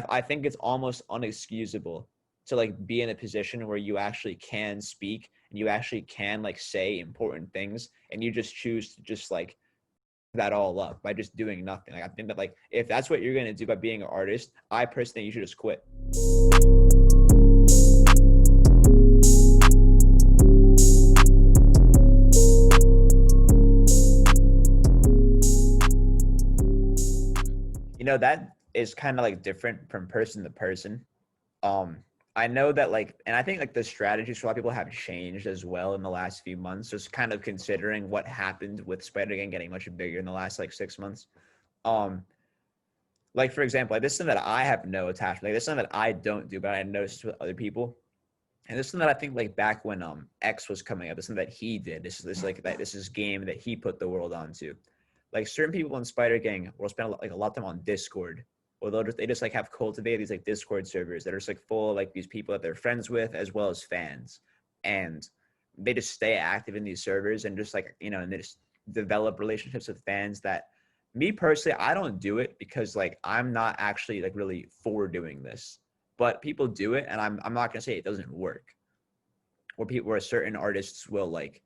I think it's almost unexcusable to like be in a position where you actually can speak and you actually can like say important things, and you just choose to just like that all up by just doing nothing. Like I think that like if that's what you're gonna do by being an artist, I personally think you should just quit. That is kind of like different from person to person. Um, I know that like, and I think like the strategies for a lot of people have changed as well in the last few months, just kind of considering what happened with Spidergang getting much bigger in the last like 6 months. Um, like for example, like this is something that I have no attachment. Like this is something that I don't do, but I noticed with other people. And this is something that I think like back when X was coming up, this is something that he did. This is game that he put the world onto. Like certain people in Spidergang will spend like a lot of time on Discord, or they just like have cultivated these like Discord servers that are just like full of like these people that they're friends with as well as fans, and they just stay active in these servers and just like and they just develop relationships with fans. That me personally, I don't do it because like I'm not actually like really for doing this, but people do it, and I'm not gonna say it doesn't work. Where certain artists will like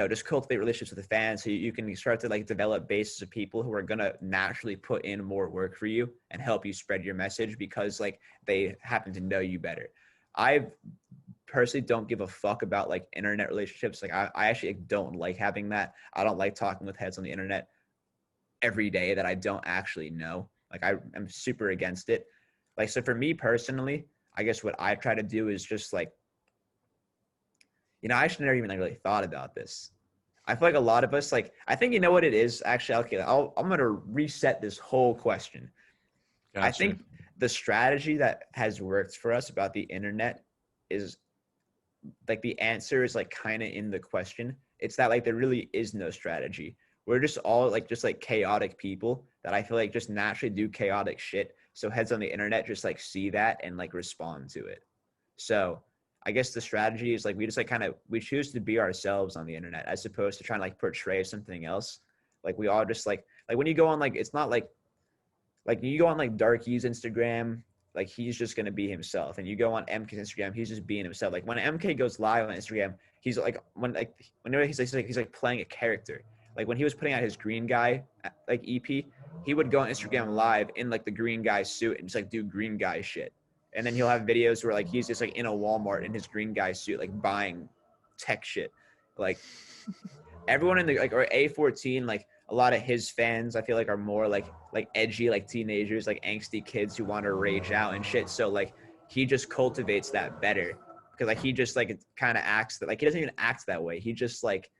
just cultivate relationships with the fans, so you can start to like develop bases of people who are gonna naturally put in more work for you and help you spread your message because like they happen to know you better. I personally don't give a fuck about like internet relationships. Like I actually don't like having that. I don't like talking with heads on the internet every day that I don't actually know. Like I'm super against it. Like so for me personally, I guess what I try to do is just like I should never even like really thought about this. I feel like a lot of us, like, I think you know what it is. Actually, okay, I'm going to reset this whole question. I Gotcha. think the strategy that has worked for us about the internet is like the answer is like kind of in the question. It's that like there really is no strategy. We're just all like chaotic people that I feel like just naturally do chaotic shit. So heads on the internet just like see that and like respond to it. So I guess the strategy is like we just like we choose to be ourselves on the internet as opposed to trying to like portray something else. Like we all just like when you go on like it's not like you go on like Darky's Instagram, like he's just gonna be himself, and you go on MK's Instagram, he's just being himself. Like when MK goes live on Instagram, he's like whenever he's like playing a character. Like when he was putting out his Green Guy like EP, he would go on Instagram live in like the Green Guy suit and just like do Green Guy shit. And then he'll have videos where like he's just like in a Walmart in his Green Guy suit, like buying tech shit. Like everyone in the like or A14, like a lot of his fans I feel like are more like edgy, like teenagers, like angsty kids who want to rage out and shit. So like he just cultivates that better because like he just like kind of acts that like he doesn't even act that way. He just like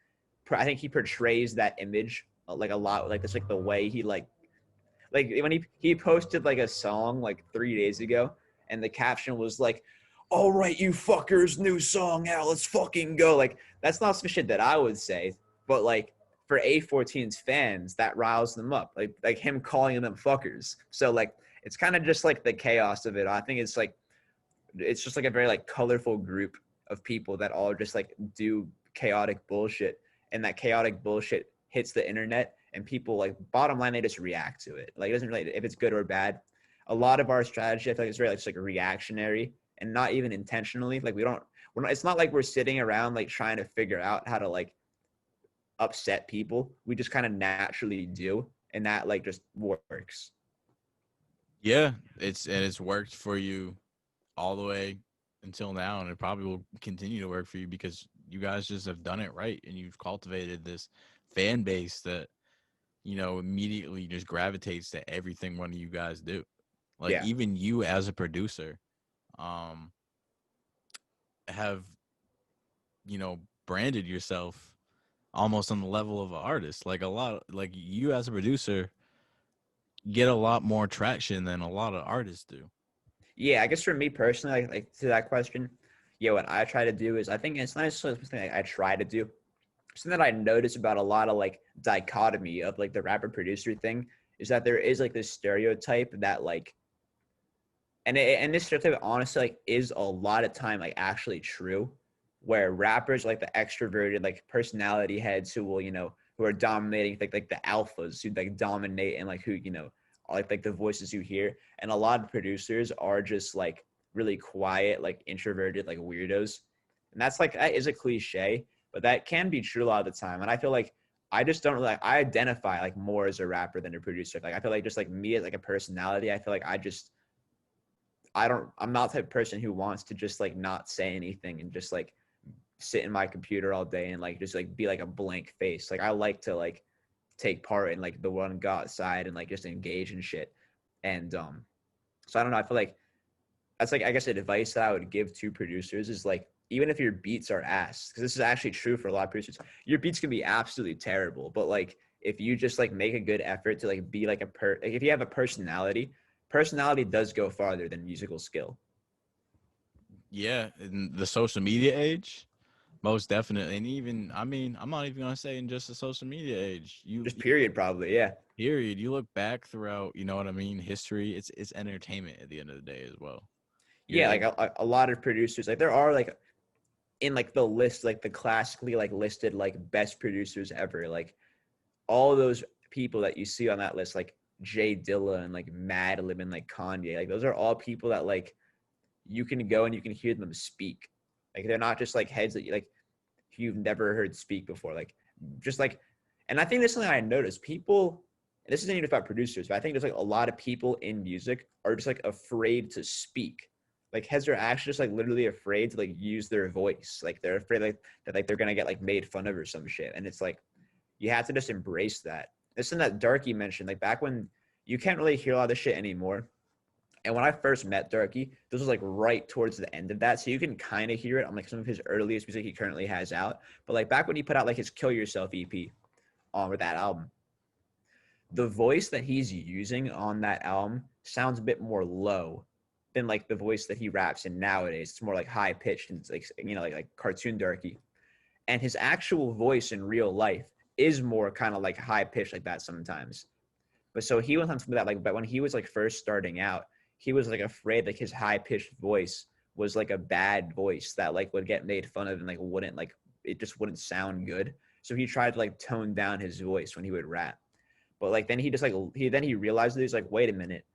I think he portrays that image like a lot, like that's like the way he like when he posted like a song like 3 days ago, and the caption was like, "All right, you fuckers, new song out, let's fucking go." Like that's not some shit that I would say, but like for A14's fans, that riles them up. Like him calling them fuckers. So like it's kind of just like the chaos of it. I think it's just like a very like colorful group of people that all just like do chaotic bullshit, and that chaotic bullshit hits the internet, and people like bottom line they just react to it. Like it doesn't really if it's good or bad. A lot of our strategy I feel like is very like just like reactionary and not even intentionally. Like we're not it's not like we're sitting around like trying to figure out how to like upset people. We just kind of naturally do, and that like just works. Yeah, it's worked for you all the way until now, and it probably will continue to work for you because you guys just have done it right, and you've cultivated this fan base that immediately just gravitates to everything one of you guys do. Like Yeah. even you as a producer, um, have branded yourself almost on the level of an artist. Like a lot, like you as a producer get a lot more traction than a lot of artists do. Yeah, I guess for me personally, like to that question, yeah, what I try to do is I think it's not necessarily something I try to do. Something that I notice about a lot of like dichotomy of like the rapper producer thing is that there is like this stereotype that like, and this stereotype honestly like is a lot of time like actually true, where rappers like the extroverted like personality heads who will who are dominating like the alphas who like dominate and like who like the voices you hear, and a lot of producers are just like really quiet, like introverted, like weirdos. And that's like, that is a cliche, but that can be true a lot of the time. And I feel like I just don't really, like, I identify like more as a rapper than a producer. Like I feel like just like me as like a personality, I feel like I'm not the type of person who wants to just like not say anything and just like sit in my computer all day and like just like be like a blank face. Like I like to like take part in like the world and go outside and like just engage in shit. And so I don't know, I feel like that's like, I guess, advice that I would give to producers is like, even if your beats are ass, because this is actually true for a lot of producers, your beats can be absolutely terrible, but like if you just like make a good effort to like be like like if you have a personality does go farther than musical skill. Yeah, in the social media age, most definitely. And even, I mean, I'm not even gonna say in just the social media age. Just You period, probably. Yeah. period. You look back throughout, you know what I mean, history. It's entertainment at the end of the day as well. You're Yeah, able, like a lot of producers, like there are like in like the list, like the classically like listed like best producers ever, like all those people that you see on that list, like Jay Dilla and like Madlib and like Kanye, like those are all people that like you can go and you can hear them speak. Like they're not just like heads that you like you've never heard speak before. Like just like, and I think that's something I noticed. People, and this isn't even about producers, but I think there's like a lot of people in music are just like afraid to speak. Like heads are actually just like literally afraid to like use their voice. Like they're afraid like that like they're gonna get like made fun of or some shit. And it's like you have to just embrace that. This thing that Darky mentioned, like back when you can't really hear a lot of this shit anymore. And when I first met Darky, this was like right towards the end of that. So you can kind of hear it on like some of his earliest music he currently has out. But like back when he put out like his Kill Yourself EP or that album, the voice that he's using on that album sounds a bit more low than like the voice that he raps in nowadays. It's more like high pitched and it's like, you know, like cartoon Darky. And his actual voice in real life is more kind of like high pitched like that sometimes. But so he went on something that like, but when he was like first starting out, he was like afraid like his high pitched voice was like a bad voice that like would get made fun of and like wouldn't like it just wouldn't sound good. So he tried to like tone down his voice when he would rap. But like then he just like he realized that he's like, wait a minute,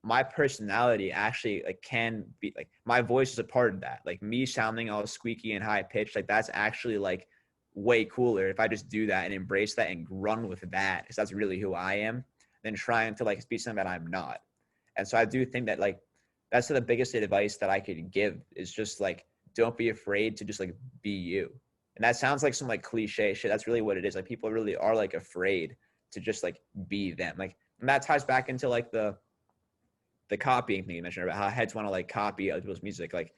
my personality actually like can be like my voice is a part of that. Like me sounding all squeaky and high pitched, like that's actually like way cooler if I just do that and embrace that and run with that, because that's really who I am, than trying to like be something that I'm not. And so I do think that like that's the biggest advice that I could give is just like don't be afraid to just like be you. And that sounds like some like cliche shit. That's really what it is. Like people really are like afraid to just like be them. Like and that ties back into like the copying thing you mentioned about how heads want to like copy other people's music. Like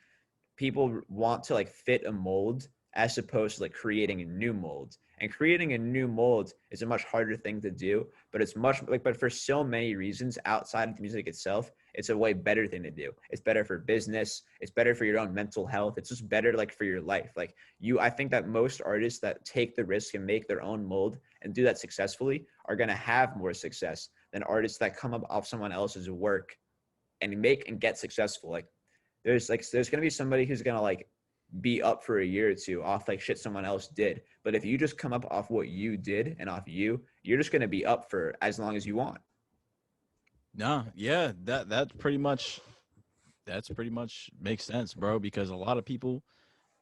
people want to like fit a mold as opposed to like creating a new mold. And creating a new mold is a much harder thing to do, but it's much like, but for so many reasons outside of the music itself, it's a way better thing to do. It's better for business. It's better for your own mental health. It's just better like for your life. Like I think that most artists that take the risk and make their own mold and do that successfully are going to have more success than artists that come up off someone else's work and make and get successful. Like there's gonna be somebody who's gonna like be up for a year or two off like shit someone else did. But if you just come up off what you did and off you're just gonna be up for as long as you want. no, yeah, that's pretty much makes sense, bro. Because a lot of people,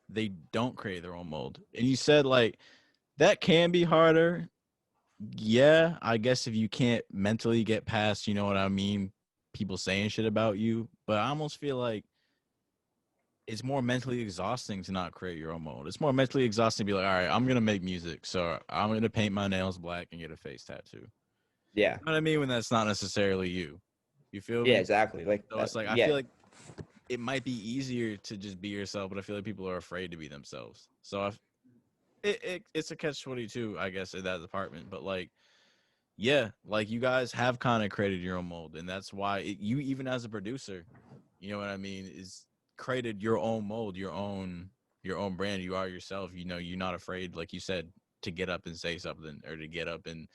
they don't create their own mold. And you said like that can be harder. Yeah, I guess if you can't mentally get past, you know what I mean, people saying shit about you. But I almost feel like it's more mentally exhausting to not create your own mold. It's more mentally exhausting to be like, all right, I'm gonna make music, so I'm gonna paint my nails black and get a face tattoo. You Yeah. know what I mean? When that's not necessarily you. You feel Yeah, me? exactly. Like So it's like I yeah. feel like it might be easier to just be yourself, but I feel like people are afraid to be themselves. So it's a catch-22, I guess, in that department. But like, yeah, like you guys have kind of created your own mold, and that's why you even as a producer, you know what I mean, is created your own mold, your own brand. You are yourself. You know, you're not afraid, like you said, to get up and say something or to get up and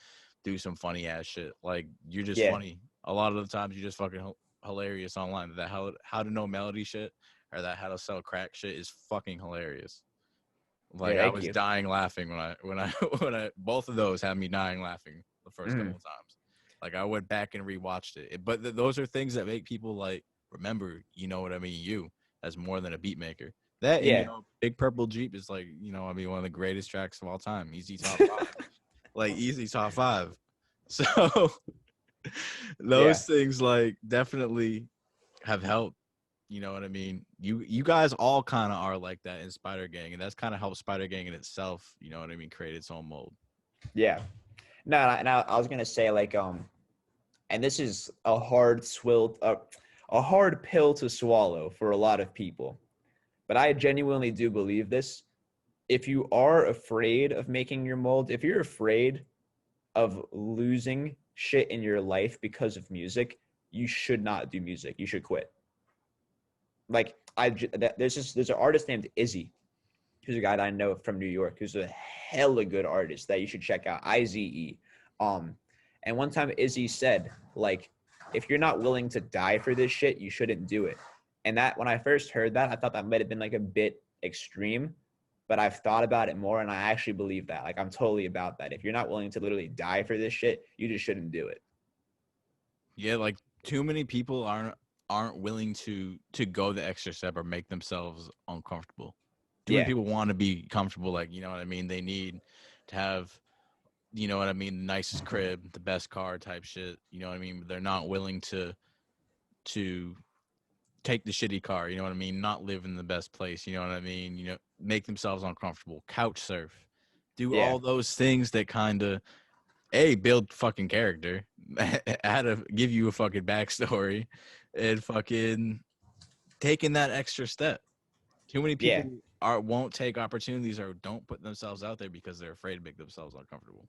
do some funny ass shit. Like you're just Yeah. funny. A lot of the times you're just fucking hilarious online. That how to know melody shit or that how to sell crack shit is fucking hilarious. Yeah, Like I thank was you. dying laughing when I when I both of those had me dying laughing the first Mm. couple of times. Like I went back and rewatched it. But those are things that make people like remember, you know what I mean, you as more than a beat maker. That and Yeah. Big Purple Jeep is like, I mean, one of the greatest tracks of all time. Easy top 5. Like easy top 5. So Yeah. those things like definitely have helped. You know what I mean? You guys all kind of are like that in Spider Gang, and that's kind of helped Spider Gang in itself. You know what I mean? Create its own mold. Yeah. No, and I was gonna say like and this is a hard pill to swallow for a lot of people, but I genuinely do believe this. If you are afraid of making your mold, if you're afraid of losing shit in your life because of music, you should not do music. You should quit. Like there's an artist named Izzy, who's a guy that I know from New York, who's a hella good artist that you should check out. IZE. Um, and one time Izzy said, like, if you're not willing to die for this shit, you shouldn't do it. And that when I first heard that, I thought that might have been like a bit extreme, but I've thought about it more and I actually believe that. Like I'm totally about that. If you're not willing to literally die for this shit, you just shouldn't do it. Yeah, like too many people aren't willing to go the extra step or make themselves uncomfortable. Too many Yeah. people want to be comfortable, like, you know what I mean? They need to have, you know what I mean, the nicest crib, the best car type shit. You know what I mean? But they're not willing to take the shitty car, you know what I mean? Not live in the best place, you know what I mean? Make themselves uncomfortable, couch surf, do Yeah. all those things that kind of build fucking character, how to give you a fucking backstory, and fucking taking that extra step. Too many Yeah. people won't take opportunities or don't put themselves out there because they're afraid to make themselves uncomfortable.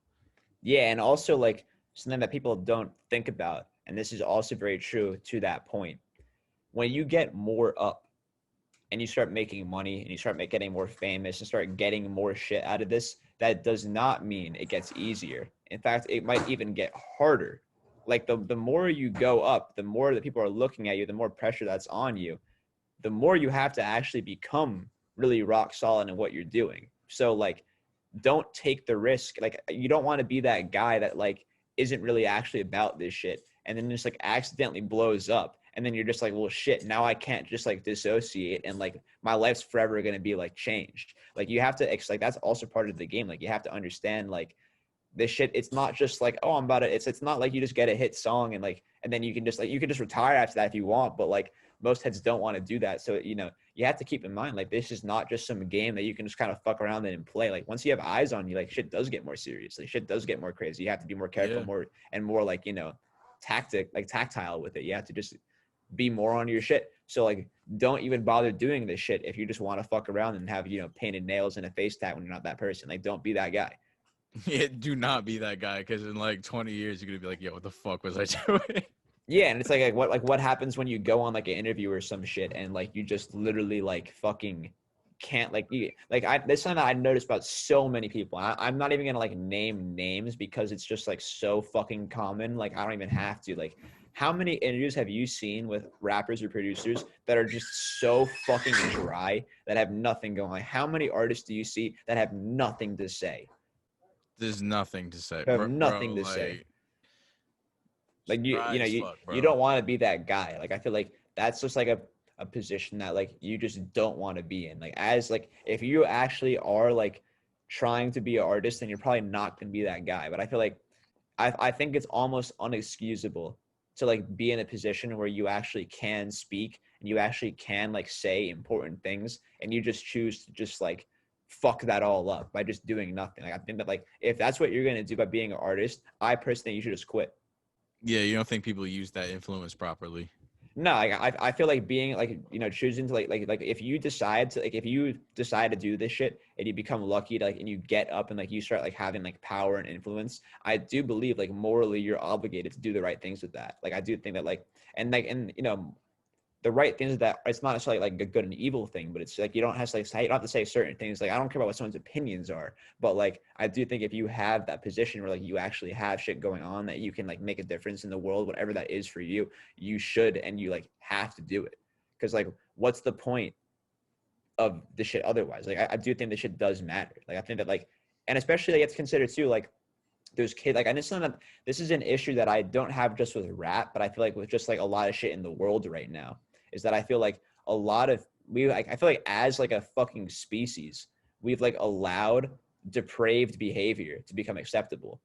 Yeah. And also like something that people don't think about, and this is also very true to that point. When you get more up and you start making money and you start getting more famous and start getting more shit out of this, that does not mean it gets easier. In fact, it might even get harder. Like the more you go up, the more that people are looking at you, the more pressure that's on you, the more you have to actually become really rock solid in what you're doing. So like don't take the risk. Like you don't want to be that guy that like isn't really actually about this shit and then just like accidentally blows up and then you're just like, well shit, now I can't just like dissociate and like my life's forever going to be like changed. Like you have to like that's also part of the game. Like you have to understand like this shit, it's not just like, oh, I'm about it. It's not like you just get a hit song and like and then you can just retire after that if you want, but like most heads don't want to do that. So you have to keep in mind like this is not just some game that you can just kind of fuck around in and play. Like once you have eyes on you, like shit does get more serious. Like shit does get more crazy. You have to be more careful, Yeah. more like tactile with it. You have to just be more on your shit. So like don't even bother doing this shit if you just want to fuck around and have painted nails and a face tat when you're not that person. Like don't be that guy. Yeah, do not be that guy because in like 20 years you're gonna be like, yo, what the fuck was I doing? Yeah, and it's what happens when you go on like an interview or some shit and like you just literally like fucking can't that's something that I noticed about so many people. I'm not even gonna like name names because it's just like so fucking common. Like I don't even have to. Like how many interviews have you seen with rappers or producers that are just so fucking dry that have nothing going on? Like, how many artists do you see that have nothing to say? There's nothing to say, Have bro. nothing to say. Like, Like just dry as fuck, you bro. don't want to be that guy. Like I feel like that's just like a position that like you just don't want to be in. Like as like if you actually are like trying to be an artist, then you're probably not gonna be that guy. But I feel like I think it's almost unexcusable to like be in a position where you actually can speak and you actually can like say important things and you just choose to just like fuck that all up by just doing nothing. Like I think that like if that's what you're gonna do by being an artist, I personally think you should just quit. Yeah, you don't think people use that influence properly? No, like, I feel like being like choosing to like if you decide to like if you decide to do this shit and you become lucky to like and you get up and like you start like having like power and influence, I do believe like morally you're obligated to do the right things with that. Like I do think that like and the right things that it's not necessarily like a good and evil thing, but it's like you don't have to say you don't have to say certain things. Like I don't care about what someone's opinions are, but like I do think if you have that position where like you actually have shit going on that you can like make a difference in the world, whatever that is for you, you should and you like have to do it. Because like what's the point of the shit otherwise? Like I do think the shit does matter. Like I think that like and especially like it's considered too like there's kids like, and this is an issue that I don't have just with rap, but I feel like with just like a lot of shit in the world right now, is that I feel like a lot of I feel like as like a fucking species, we've like allowed depraved behavior to become acceptable.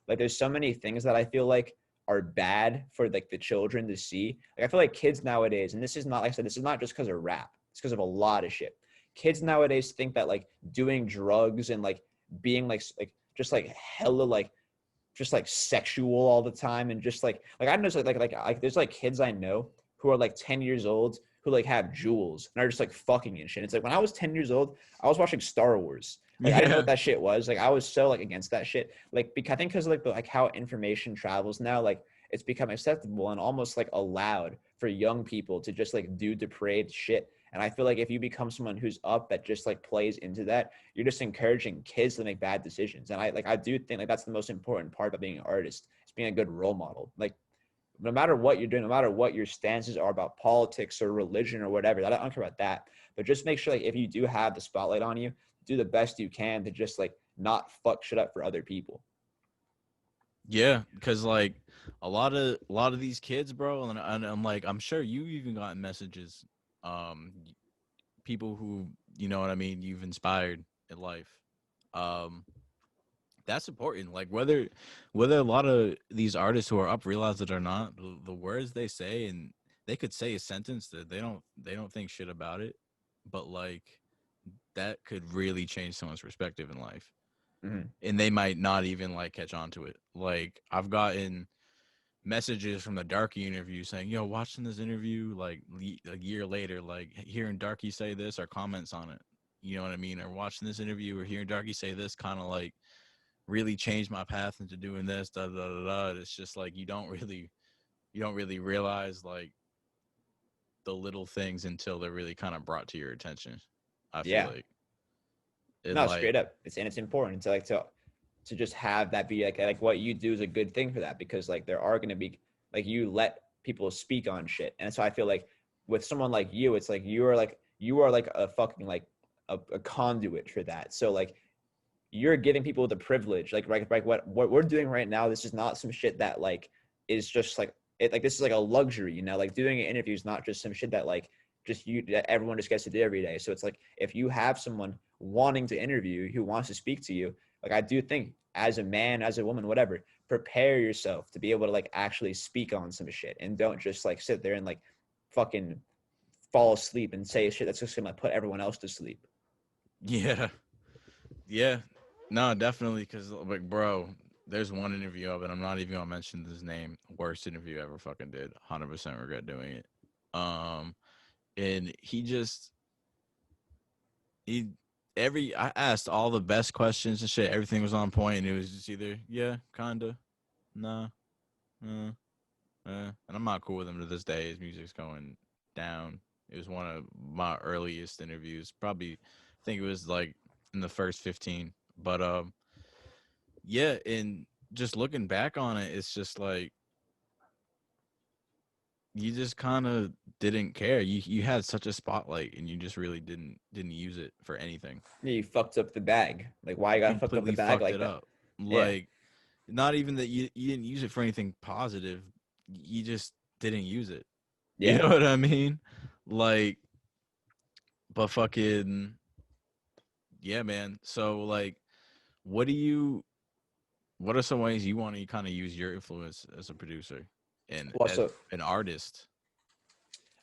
Like there's so many things that I feel like are bad for like the children to see. Like I feel like kids nowadays, and this is not, like I said, this is not just because of rap. It's because of a lot of shit. Kids nowadays think that like doing drugs and like being like just like hella like just like sexual all the time, and just like I know like there's like kids I know who are like 10 years old who like have jewels and are just like fucking and shit. It's like when I was 10 years old, I was watching Star Wars. Like I didn't know Yeah. what that shit was. Like I was so like against that shit. Like because I think because like like how information travels now, like it's become acceptable and almost like allowed for young people to just like do depraved shit. And I feel like if you become someone who's up that just like plays into that, you're just encouraging kids to make bad decisions. And I do think like that's the most important part about being an artist, is being a good role model. Like no matter what you're doing, no matter what your stances are about politics or religion or whatever, I don't care about that. But just make sure like if you do have the spotlight on you, do the best you can to just like not fuck shit up for other people. Yeah, because like a lot of these kids, bro, and I'm like, I'm sure you even gotten messages, um, people who, you know what I mean, you've inspired in life. Um, that's important. Like whether a lot of these artists who are up realize it or not, the words they say, and they could say a sentence that they don't think shit about it, but like that could really change someone's perspective in life, Mm-hmm. and they might not even like catch on to it. Like I've gotten messages from the Darky interview saying, "Yo, watching this interview like a year later, like hearing Darky say this or comments on it, you know what I mean, or watching this interview or hearing Darky say this kind of like really changed my path into doing this." Da da da da. It's just like you don't really realize like the little things until they're really kind of brought to your attention. I feel Yeah. like it No, like straight up. It's important to like to just have that be like what you do is a good thing for that, because like there are gonna be like you let people speak on shit. And so I feel like with someone like you, it's like you are like a fucking like a conduit for that. So like you're giving people the privilege, like what we're doing right now. This is not some shit that like is just like it, like this is like a luxury, you know, like doing an interview is not just some shit that like just you that everyone just gets to do every day. So it's like if you have someone wanting to interview you, who wants to speak to you, like I do think as a man, as a woman, whatever, prepare yourself to be able to like actually speak on some shit, and don't just like sit there and like fucking fall asleep and say shit that's just gonna put everyone else to sleep. yeah. Yeah, no, definitely. Because like, bro, there's one interview of it. I'm not even gonna mention his name. Worst interview I ever fucking did. 100% regret doing it. Um, and he I asked all the best questions and shit. Everything was on point, and it was just either yeah, kinda, nah, and I'm not cool with him to this day. His music's going down. It was one of my earliest interviews. Probably, I think it was like in the first 15. But yeah, and just looking back on it, it's just like you just kind of didn't care. You had such a spotlight, and you just really didn't use it for anything. Yeah, you fucked up the bag. Like why you You gotta fuck up the completely bag fucked like it that? up. Yeah. Like not even that you didn't use it for anything positive. You just didn't use it. You Yeah. know what I mean? Like, but fucking yeah, man. So like, what do you? What are some ways you want to kind of use your influence as a producer and Well, as so an artist?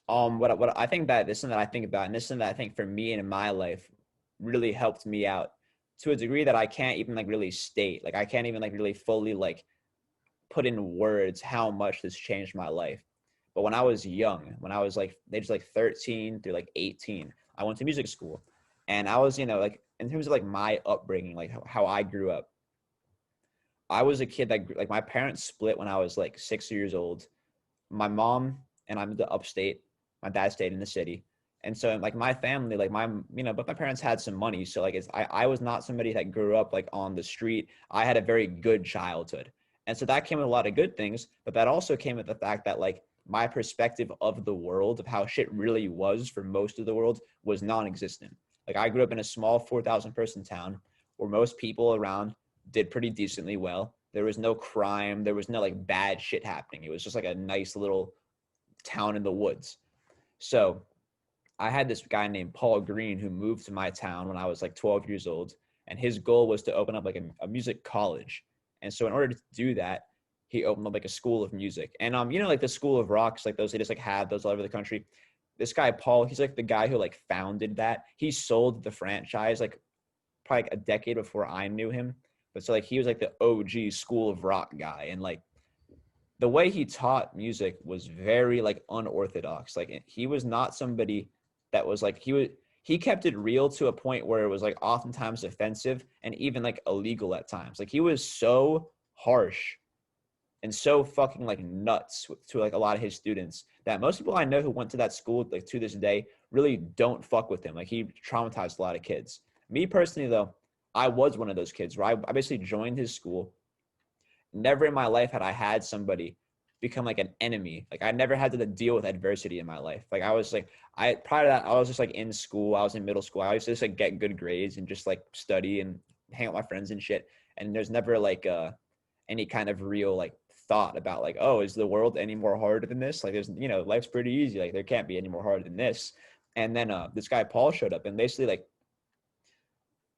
what I think that this is something that I think about, and this is something that I think for me and in my life really helped me out to a degree that I can't even like really state. Like I can't even like really fully like put in words how much this changed my life. But when I was young, when I was like age like 13 through like 18, I went to music school, and I was, you know, like in terms of like my upbringing, like how I grew up, I was a kid that like my parents split when I was like 6 years old. My mom and I'm the upstate. My dad stayed in the city. And so like my family, like my, you know, but my parents had some money. So like I was not somebody that grew up like on the street. I had a very good childhood. And so that came with a lot of good things, but that also came with the fact that like my perspective of the world, of how shit really was for most of the world, was non-existent. Like I grew up in a small 4,000 person town where most people around did pretty decently well. There was no crime. There was no like bad shit happening. It was just like a nice little town in the woods. So I had this guy named Paul Green who moved to my town when I was like 12 years old, and his goal was to open up like a music college. And so in order to do that, he opened up like a school of music. And you know, like the School of Rocks, like those they just like have those all over the country. This guy Paul, he's like the guy who like founded that. He sold the franchise like probably like a decade before I knew him. But so like he was like the OG School of Rock guy, and like the way he taught music was very like unorthodox. Like he was not somebody that was like he kept it real to a point where it was like oftentimes offensive and even like illegal at times. Like he was so harsh and so fucking like nuts to like a lot of his students that most people I know who went to that school like to this day really don't fuck with him. Like he traumatized a lot of kids. Me personally though, I was one of those kids where I basically joined his school. Never in my life had I had somebody become like an enemy. Like I never had to deal with adversity in my life. Like I was like, prior to that, I was just like in school. I was in middle school. I used to just like get good grades and just like study and hang out with my friends and shit. And there's never like any kind of real like thought about like, oh, is the world any more harder than this? Like there's, you know, life's pretty easy. Like there can't be any more harder than this. And then this guy Paul showed up and basically like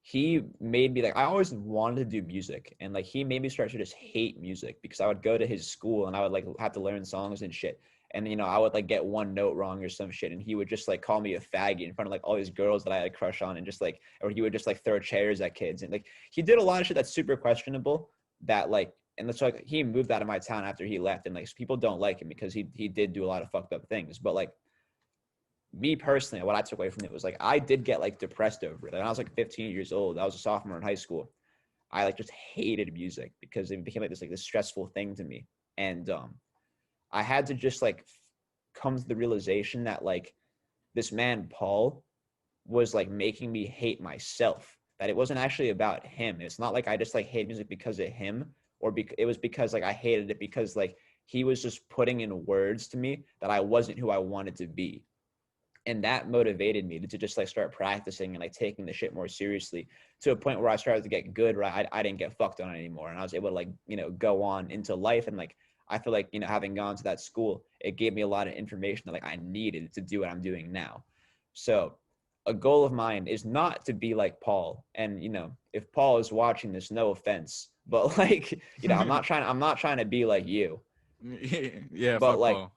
he made me like I always wanted to do music, and like he made me start to just hate music because I would go to his school and I would like have to learn songs and shit, and you know I would like get one note wrong or some shit, and he would just like call me a faggot in front of like all these girls that I had a crush on, and just like, or he would just like throw chairs at kids, and like he did a lot of shit that's super questionable that like, and that's like he moved out of my town after he left, and like people don't like him because he did do a lot of fucked up things, but like me personally, what I took away from it was like I did get like depressed over it. Like, when I was like 15 years old, I was a sophomore in high school. I like just hated music because it became like this stressful thing to me. And I had to just like come to the realization that like this man Paul was like making me hate myself. That it wasn't actually about him. It's not like I just like hate music because of him, or it was because like I hated it because like he was just putting in words to me that I wasn't who I wanted to be, and that motivated me to just like start practicing and like taking the shit more seriously to a point where I started to get good, where I didn't get fucked on anymore, and I was able to like, you know, go on into life. And like I feel like, you know, having gone to that school, it gave me a lot of information that like I needed to do what I'm doing now. So a goal of mine is not to be like Paul, and you know, if Paul is watching this, no offense, but like, you know, I'm not trying to be like you, Yeah, but fuck like Paul.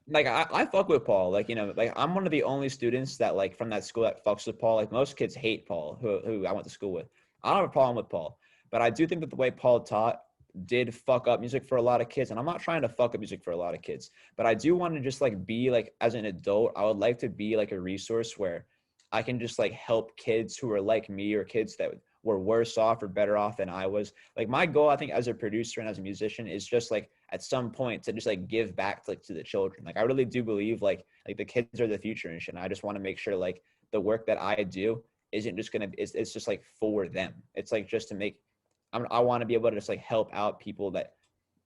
like I fuck with Paul. Like, you know, like I'm one of the only students that like from that school that fucks with Paul. Like most kids hate Paul, who I went to school with. I don't have a problem with Paul, but I do think that the way Paul taught did fuck up music for a lot of kids. And I'm not trying to fuck up music for a lot of kids, but I do want to just like be like, as an adult, I would like to be like a resource where I can just like help kids who are like me, or kids that were worse off or better off than I was. Like my goal, I think, as a producer and as a musician is just like at some point to just like give back to, like, to the children. Like I really do believe like the kids are the future and shit. And I just want to make sure like the work that I do isn't just gonna it's just like for them. It's like just to make I want to be able to just like help out people that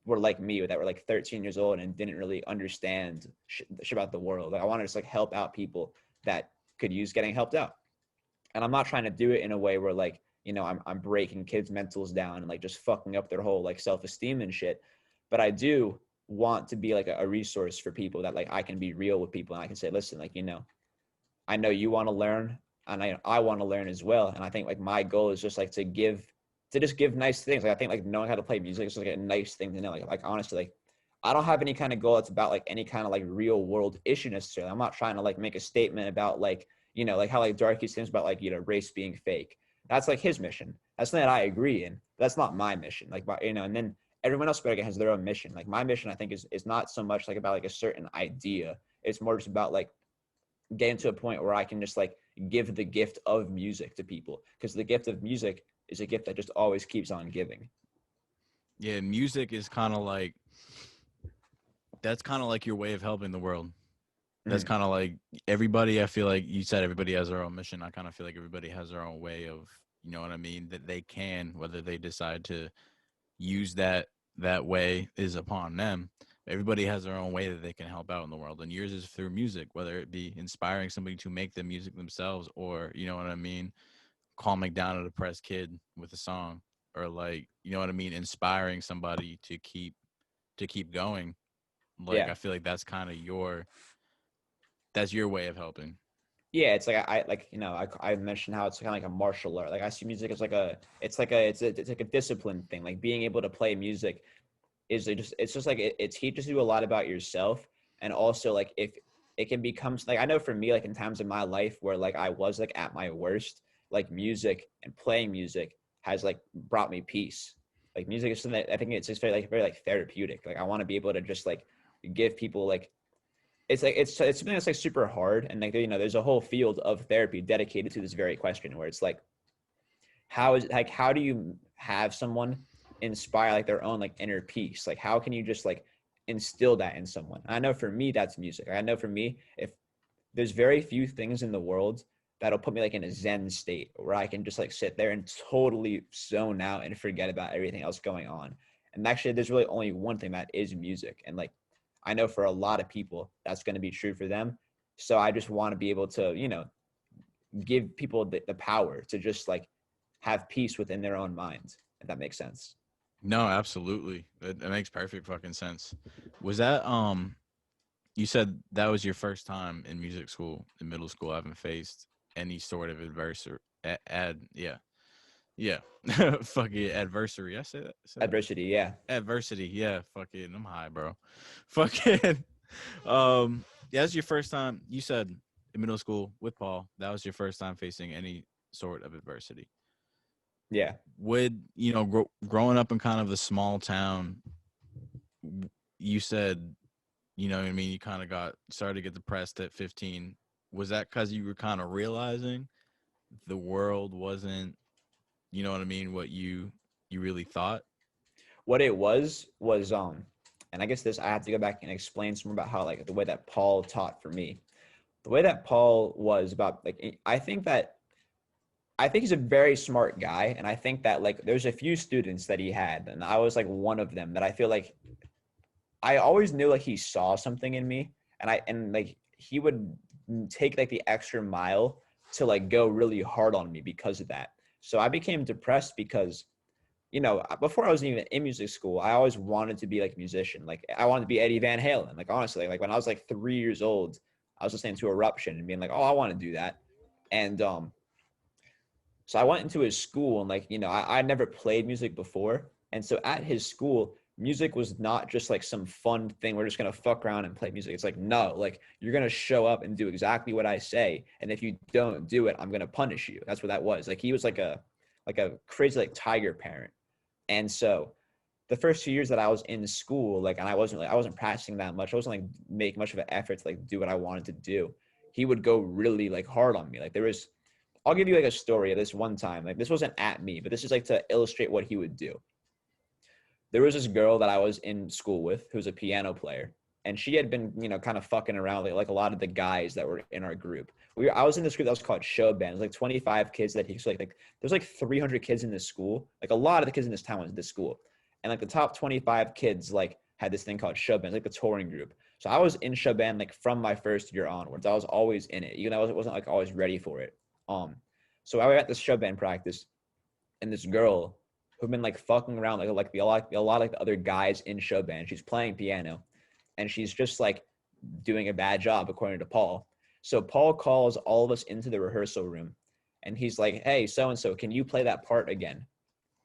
were like me, that were like 13 years old and didn't really understand shit about the world. Like I want to just like help out people that could use getting helped out. And I'm not trying to do it in a way where like, you know, I'm breaking kids' mentals down and like just fucking up their whole like self-esteem and shit. But I do want to be like a resource for people that like I can be real with people and I can say, listen, like, you know, I know you want to learn and I want to learn as well. And I think like my goal is just like to just give nice things. Like I think like knowing how to play music is just like a nice thing to know. Like honestly, like I don't have any kind of goal that's about like any kind of like real world issue necessarily. I'm not trying to like make a statement about like, you know, like how like Darky seems about like, you know, race being fake. That's like his mission. That's something that I agree in. That's not my mission. Like, you know, and then everyone else has their own mission. Like my mission, I think, is not so much like about like a certain idea. It's more just about like getting to a point where I can just like give the gift of music to people, because the gift of music is a gift that just always keeps on giving. Yeah, music is kind of like that's kind of like your way of helping the world. That's Mm-hmm. kind of like everybody. I feel like you said everybody has their own mission. I kind of feel like everybody has their own way of, you know what I mean, that they can, whether they decide to use that way is upon them. Everybody has their own way that they can help out in the world, and yours is through music, whether it be inspiring somebody to make the music themselves, or you know what I mean, calming down a depressed kid with a song, or like, you know what I mean, inspiring somebody to keep going. Like Yeah. I feel like that's your way of helping. Yeah, it's like I like I mentioned how it's kind of like a martial art. Like I see music as like it's like a discipline thing. Like being able to play music is it's just like it teaches you a lot about yourself, and also like if it can become like I know for me, like in times of my life where like I was like at my worst, like music and playing music has like brought me peace. Like music is something that I think it's just very like therapeutic. Like I want to be able to just like give people like it's something that's like super hard, and like there's a whole field of therapy dedicated to this very question where it's like how do you have someone inspire like their own like inner peace? Like how can you just like instill that in someone? I know for me that's music. I know for me, if there's very few things in the world that'll put me like in a zen state where I can just like sit there and totally zone out and forget about everything else going on. And actually there's really only one thing that is music, and like I know for a lot of people that's going to be true for them. So I just want to be able to give people the power to just like have peace within their own minds, if that makes sense. No, absolutely. It makes perfect fucking sense. Was that you said that was your first time in music school, in middle school, having faced any sort of adversary yeah. Yeah. Fucking adversary. I say that right. Adversity, yeah. Adversity. Yeah, fucking I'm high, bro. Fucking yeah, that's your first time you said in middle school with Paul. That was your first time facing any sort of adversity. Yeah. Would, growing up in kind of a small town, you said, you know what I mean, you kind of got started to get depressed at 15. Was that cuz you were kind of realizing the world wasn't, you know what I mean, what you really thought? What it was and I guess this I have to go back and explain some more about how like the way that Paul taught for me. The way that Paul was about like I think he's a very smart guy, and I think that like there's a few students that he had, and I was like one of them that I feel like I always knew like he saw something in me, and like he would take like the extra mile to like go really hard on me because of that. So I became depressed because before I was even in music school, I always wanted to be like a musician. Like I wanted to be Eddie Van Halen. Like honestly, like when I was like 3 years old, I was listening to Eruption and being like, oh, I want to do that. And so I went into his school, and like, I never played music before. And so at his school, music was not just like some fun thing. We're just going to fuck around and play music. It's like, no, like you're going to show up and do exactly what I say. And if you don't do it, I'm going to punish you. That's what that was. Like he was like a crazy like tiger parent. And so the first 2 years that I was in school, like, and I wasn't practicing that much. I wasn't like making much of an effort to like do what I wanted to do. He would go really like hard on me. Like I'll give you like a story of this one time. Like this wasn't at me, but this is like to illustrate what he would do. There was this girl that I was in school with who was a piano player, and she had been, kind of fucking around like a lot of the guys that were in our group. I was in this group that was called show band. It was like 25 kids that he so like there's like 300 kids in this school. Like a lot of the kids in this town went to this school, and like the top 25 kids like had this thing called show band, like the touring group. So I was in show band like from my first year onwards. I was always in it, even though I wasn't like always ready for it. So I was at this show band practice, and this girl who'd been like fucking around like a lot like the other guys in show band. She's playing piano, and she's just like doing a bad job according to Paul. So Paul calls all of us into the rehearsal room, and he's like, "Hey, so and so, can you play that part again?"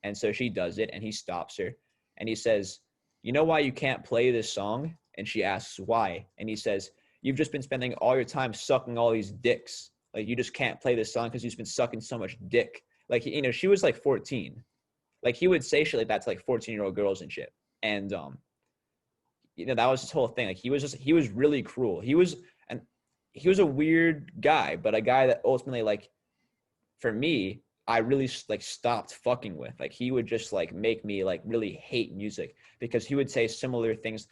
And so she does it, and he stops her, and he says, "You know why you can't play this song?" And she asks why, and he says, "You've just been spending all your time sucking all these dicks. Like you just can't play this song because you've been sucking so much dick." Like she was like 14. Like he would say shit like that to like 14-year-old girls and shit. And that was his whole thing. Like he was really cruel. He was a weird guy, but a guy that ultimately, like, for me, I really like stopped fucking with. Like he would just like make me like really hate music because he would say similar things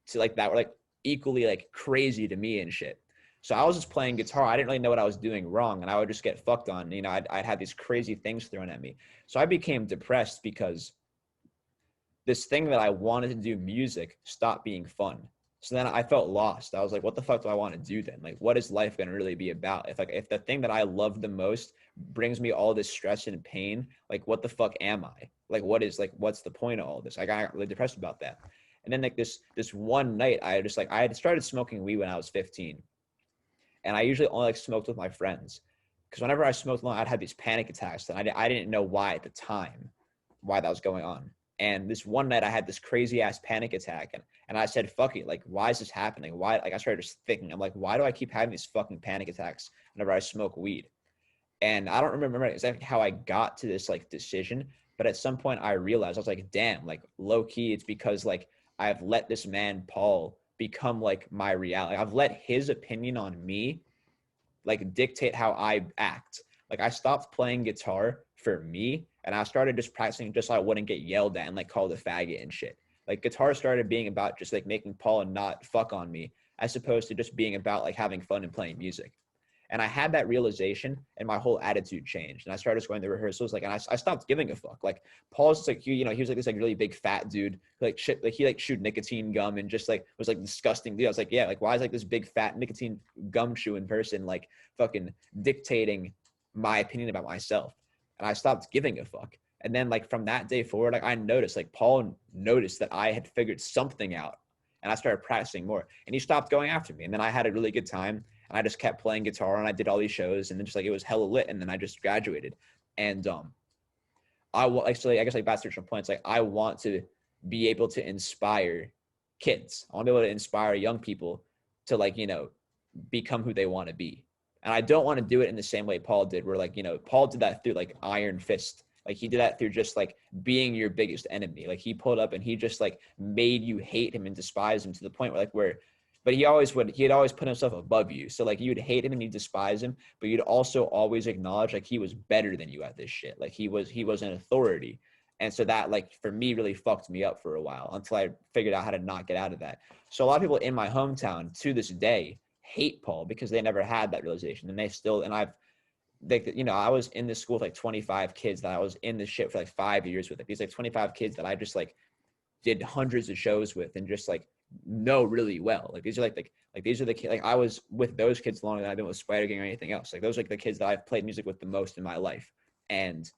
to like that were like equally like crazy to me and shit. So I was just playing guitar. I didn't really know what I was doing wrong, and I would just get fucked on. I'd have these crazy things thrown at me. So I became depressed because this thing that I wanted to do, music, stopped being fun. So then I felt lost. I was like, what the fuck do I want to do then? Like, what is life going to really be about? If the thing that I love the most brings me all this stress and pain, like, what the fuck am I? Like, what's the point of all this? Like, I got really depressed about that. And then like this one night, I had started smoking weed when I was 15, and I usually only like smoked with my friends, because whenever I smoked alone, I'd have these panic attacks, and I didn't know why at the time, why that was going on. And this one night I had this crazy ass panic attack, and I said, fuck it, like, why is this happening? Why? Like, I started just thinking, I'm like, why do I keep having these fucking panic attacks whenever I smoke weed? And I don't remember exactly how I got to this like decision, but at some point I realized, I was like, damn, like, low key, it's because like I've let this man Paul become like my reality. I've let his opinion on me like dictate how I act. Like, I stopped playing guitar for me, and I started just practicing just so I wouldn't get yelled at and like called a faggot and shit. Like, guitar started being about just like making Paul not fuck on me, as opposed to just being about like having fun and playing music. And I had that realization, and my whole attitude changed. And I started going to rehearsals, like, and I stopped giving a fuck. Like, Paul's just like, he was like this like really big fat dude, like shit, like he like chewed nicotine gum and just like was like disgusting dude. I was like, yeah, like, why is like this big fat nicotine gum chewing person like fucking dictating my opinion about myself? And I stopped giving a fuck. And then like from that day forward, like I noticed, like Paul noticed that I had figured something out, and I started practicing more, and he stopped going after me. And then I had a really good time, and I just kept playing guitar, and I did all these shows, and then just like it was hella lit. And then I just graduated, and I guess like back to your points, like I want to be able to inspire kids. I want to be able to inspire young people to like, become who they want to be. And I don't want to do it in the same way Paul did, where like, Paul did that through like iron fist. Like, he did that through just like being your biggest enemy. Like, he pulled up and he just like made you hate him and despise him to the point but he'd always put himself above you. So like, you'd hate him and you'd despise him, but you'd also always acknowledge like he was better than you at this shit. Like, he was an authority. And so that, like, for me, really fucked me up for a while until I figured out how to not get out of that. So a lot of people in my hometown to this day hate Paul because they never had that realization. And I was in this school with like 25 kids that I was in this shit for like 5 years with. Like, these like 25 kids that I just like did hundreds of shows with and just like know really well. Like, these are these are the kids, like I was with those kids longer than I've been with Spidergang or anything else. Like, those are like the kids that I've played music with the most in my life. And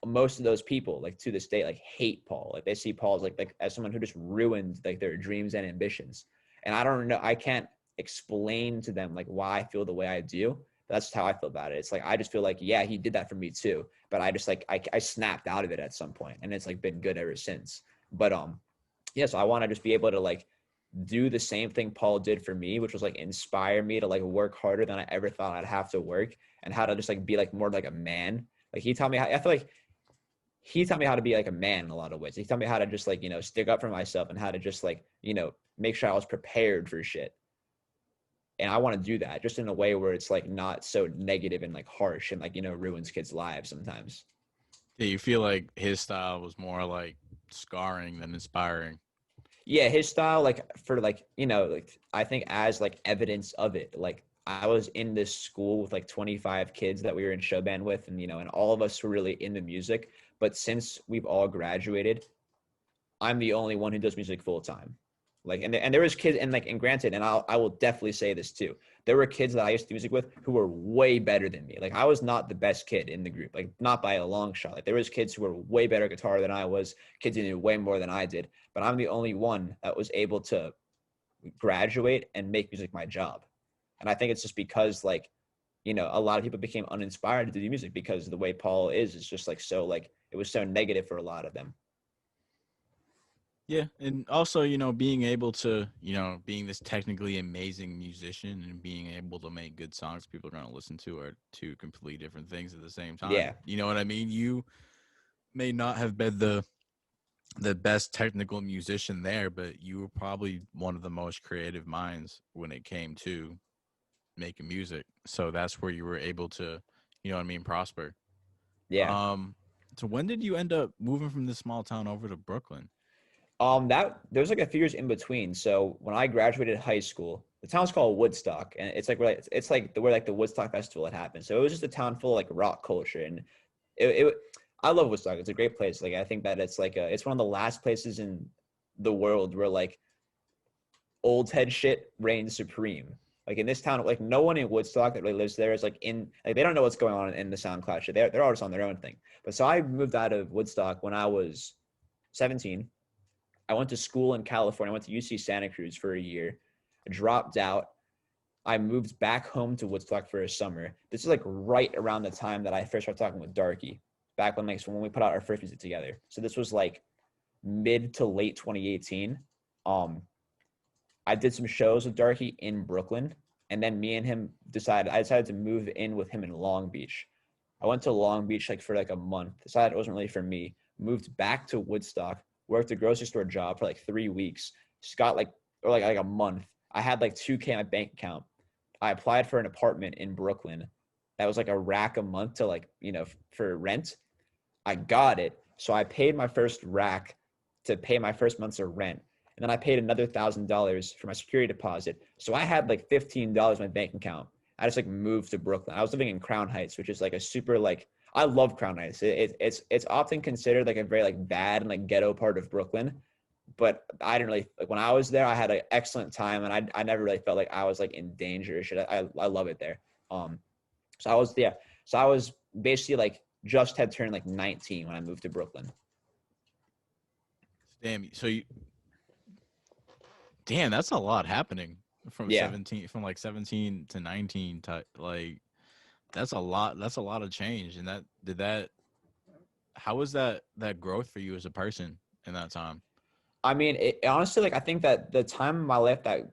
most of those people, like, to this day, like, hate Paul. Like, they see Paul as like as someone who just ruined like their dreams and ambitions. And I don't know, I can't explain to them like why I feel the way I do. That's how I feel about it. It's like, I just feel like, yeah, he did that for me too, but I just like I snapped out of it at some point, and it's like been good ever since. But yeah, so I want to just be able to like do the same thing Paul did for me, which was like inspire me to like work harder than I ever thought I'd have to work, and how to just like be like more like a man. Like, he taught me how, I feel like he taught me how to be like a man in a lot of ways. He taught me how to just like, stick up for myself, and how to just like, make sure I was prepared for shit. And I want to do that just in a way where it's like not so negative and like harsh and like, ruins kids' lives sometimes. Yeah, you feel like his style was more like scarring than inspiring. Yeah, his style, like, for like, like, I think as like evidence of it, like, I was in this school with like 25 kids that we were in show band with, and and all of us were really into music. But since we've all graduated, I'm the only one who does music full time. Like, and there was kids, and like, and granted, and I will definitely say this too. There were kids that I used to do music with who were way better than me. Like, I was not the best kid in the group, like, not by a long shot. Like, there was kids who were way better guitar than I was, kids who knew way more than I did. But I'm the only one that was able to graduate and make music my job. And I think it's just because like, a lot of people became uninspired to do music because the way Paul is just like, so like, it was so negative for a lot of them. Yeah, and also, being able to, being this technically amazing musician and being able to make good songs people are going to listen to are two completely different things at the same time. Yeah. You know what I mean? You may not have been the best technical musician there, but you were probably one of the most creative minds when it came to making music. So that's where you were able to, prosper. Yeah. So when did you end up moving from this small town over to Brooklyn? That there's like a few years in between. So when I graduated high school, the town's called Woodstock, and it's like it's like where like the Woodstock Festival had happened. So it was just a town full of like rock culture, and it I love Woodstock. It's a great place. Like, I think that it's like it's one of the last places in the world where like old head shit reigns supreme. Like in this town, like no one in Woodstock that really lives there is like they don't know what's going on in the SoundCloud shit. They're all just on their own thing. But so I moved out of Woodstock when I was 17. I went to school in California. I went to UC Santa Cruz for a year. I dropped out. I moved back home to Woodstock for a summer. This is like right around the time that I first started talking with Darky, back when when we put out our first music together. So this was like mid to late 2018. I did some shows with Darky in Brooklyn, and then me and him I decided to move in with him in Long Beach. I went to Long Beach like for like a month. Decided it wasn't really for me. Moved back to Woodstock, worked a grocery store job for like 3 weeks. Just got like a month. I had like $2K in my bank account. I applied for an apartment in Brooklyn. That was like a rack a month to like, for rent. I got it. So I paid my first rack to pay my first month's of rent. And then I paid another $1,000 for my security deposit. So I had like $15 in my bank account. I just like moved to Brooklyn. I was living in Crown Heights, which is like a super like, I love Crown Heights. It's often considered like a very like bad and like ghetto part of Brooklyn. But I didn't really like when I was there, I had an excellent time, and I never really felt like I was like in danger or shit. I love it there. So I was basically like just had turned like 19 when I moved to Brooklyn. Damn. Damn, that's a lot happening from Yeah. 17 from like 17 to 19 type, like that's a lot of change. And how was that growth for you as a person in that time? I mean, honestly, like I think that the time in my life that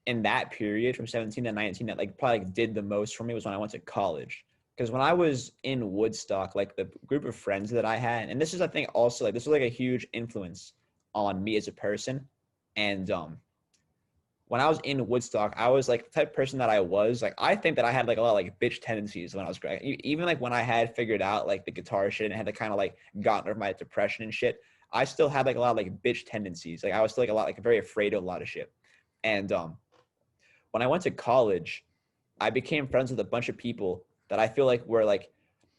in that period from 17 to 19 that like probably like, did the most for me was when I went to college. Because when I was in Woodstock, like the group of friends that I had, and this is I think also like this was like a huge influence on me as a person. And when I was in Woodstock, I was like the type of person that I was. Like I think that I had like a lot of like bitch tendencies when I was growing. Even like when I had figured out like the guitar shit and had to kind of like gotten over my depression and shit, I still had like a lot of like bitch tendencies. Like I was still like a lot like very afraid of a lot of shit. And when I went to college, I became friends with a bunch of people that I feel like were like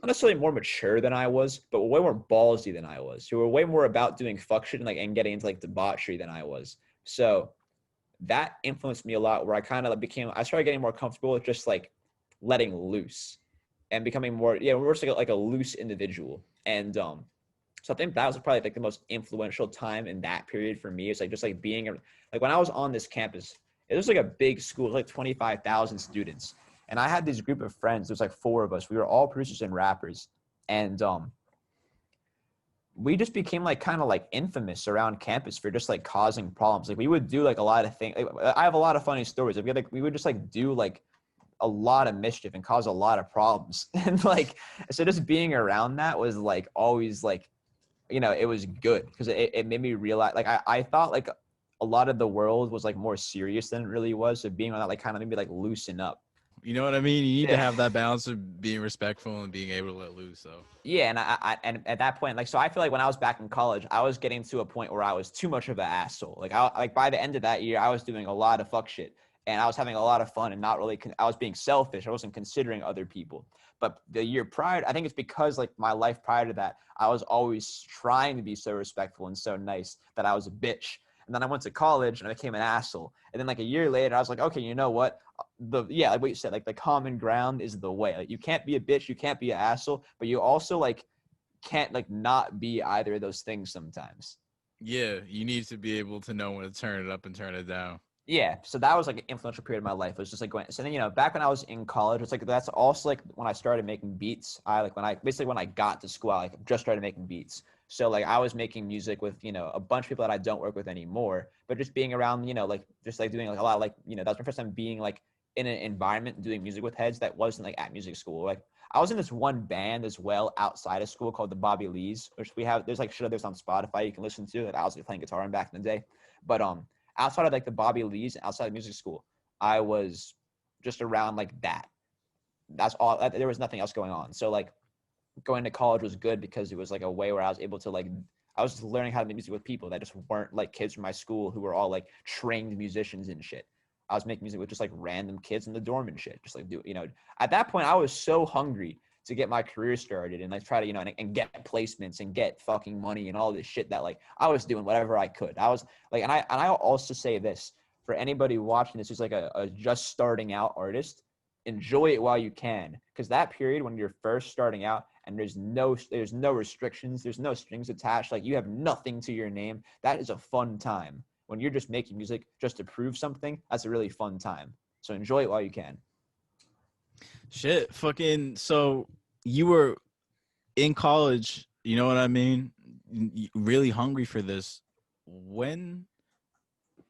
not necessarily more mature than I was, but way more ballsy than I was, who were way more about doing fuck shit and like and getting into like debauchery than I was. So that influenced me a lot where I kind of I started getting more comfortable with just like letting loose and becoming more, we're just like a loose individual. And so I think that was probably like the most influential time in that period for me. It's like just like being like when I was on this campus, it was like a big school, like 25,000 students. And I had this group of friends. There's like 4 of us. We were all producers and rappers. And we just became like kind of like infamous around campus for just like causing problems. Like we would do like a lot of things. Like, I have a lot of funny stories. We would just like do like a lot of mischief and cause a lot of problems. And like, so just being around that was like always like, it was good because it made me realize like I thought like a lot of the world was like more serious than it really was. So being on that like kind of made me like loosen up. You know what I mean? You need to Yeah. have that balance of being respectful and being able to let loose. So Yeah, and at that point, like, so I feel like when I was back in college, I was getting to a point where I was too much of an asshole. Like by the end of that year, I was doing a lot of fuck shit, and I was having a lot of fun, and not really. I was being selfish. I wasn't considering other people. But the year prior, I think it's because like my life prior to that, I was always trying to be so respectful and so nice that I was a bitch. And then I went to college and I became an asshole. And then like a year later, I was like, okay, you know what? Like what you said, like the common ground is the way. Like you can't be a bitch, you can't be an asshole, but you also like can't like not be either of those things sometimes. yeah, you need to be able to know when to turn it up and turn it down. Yeah, so that was like an influential period of my life. It was just like going. So then back when I was in college, it's like that's also like when I started making beats. When I got to school, I like just started making beats. So like I was making music with a bunch of people that I don't work with anymore, but just being around like just like doing like a lot of like that was my first time being like in an environment doing music with heads that wasn't like at music school. Like I was in this one band as well outside of school called the Bobby Lees, which there's like shit of this on Spotify you can listen to. Like I was like playing guitar in back in the day, but outside of like the Bobby Lees and outside of music school, I was just around like that. That's all. There was nothing else going on. So like going to college was good because it was like a way where I was able to like I was just learning how to make music with people that just weren't like kids from my school who were all like trained musicians and shit. I was making music with just like random kids in the dorm and shit. Just like at that point I was so hungry to get my career started and like try to, and get placements and get fucking money and all this shit that like I was doing whatever I could. I was like, and I'll also say this for anybody watching this who's like a just starting out artist, enjoy it while you can, because that period when you're first starting out and there's no restrictions, there's no strings attached, like you have nothing to your name, that is a fun time. When you're just making music just to prove something, that's a really fun time. So enjoy it while you can. Shit, fucking. So you were in college, you know what I mean? Really hungry for this. When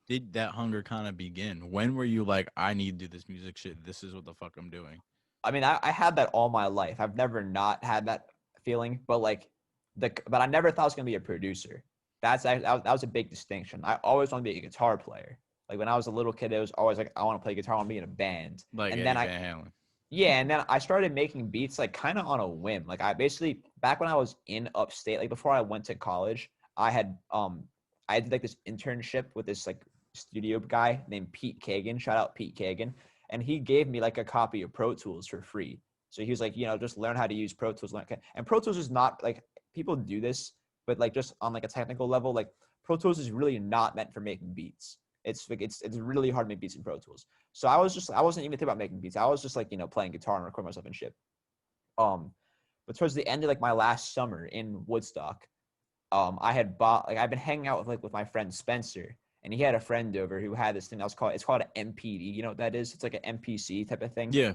did that hunger kind of begin? When were you like, I need to do this music shit? This is what the fuck I'm doing. I mean, I had that all my life. I've never not had that feeling, but like but I never thought I was gonna be a producer. That was a big distinction. I always want to be a guitar player. Like when I was a little kid, it was always like I want to play guitar, I want to be in a band. Like And Eddie then Van Halen. yeah, and then I started making beats like kind of on a whim. Like I basically back when I was in upstate, like before I went to college, I did like this internship with this like studio guy named Pete Kagan. Shout out Pete Kagan. And he gave me like a copy of Pro Tools for free. So he was like, just learn how to use Pro Tools. And Pro Tools is not like people do this, but like just on like a technical level, like Pro Tools is really not meant for making beats. It's like it's really hard to make beats in Pro Tools. So I wasn't even thinking about making beats. I was just like, playing guitar and record myself and shit. But towards the end of like my last summer in Woodstock, I had bought like I've been hanging out with my friend Spencer, and he had a friend over who had this thing that was called an MPD. You know what that is? It's like an MPC type of thing. Yeah.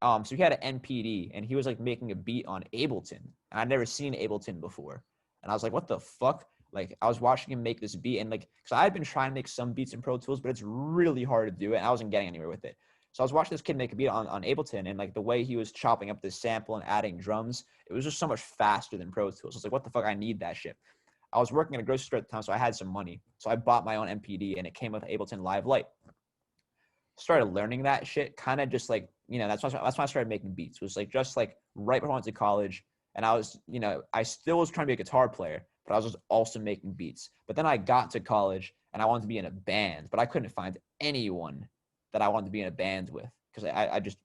So he had an NPD, and he was like making a beat on Ableton. And I'd never seen Ableton before, and I was like, "What the fuck?" Like I was watching him make this beat, and like, because I had been trying to make some beats in Pro Tools, but it's really hard to do it, and I wasn't getting anywhere with it. So I was watching this kid make a beat on Ableton, and like the way he was chopping up this sample and adding drums, it was just so much faster than Pro Tools. I was like, "What the fuck? I need that shit." I was working at a grocery store at the time, so I had some money, so I bought my own MPD, and it came with Ableton Live Lite. Started learning that shit, kind of just like, that's when I started making beats. It was like just like right before I went to college, and I was, I still was trying to be a guitar player, but I was just also making beats. But then I got to college and I wanted to be in a band, but I couldn't find anyone that I wanted to be in a band with, because I just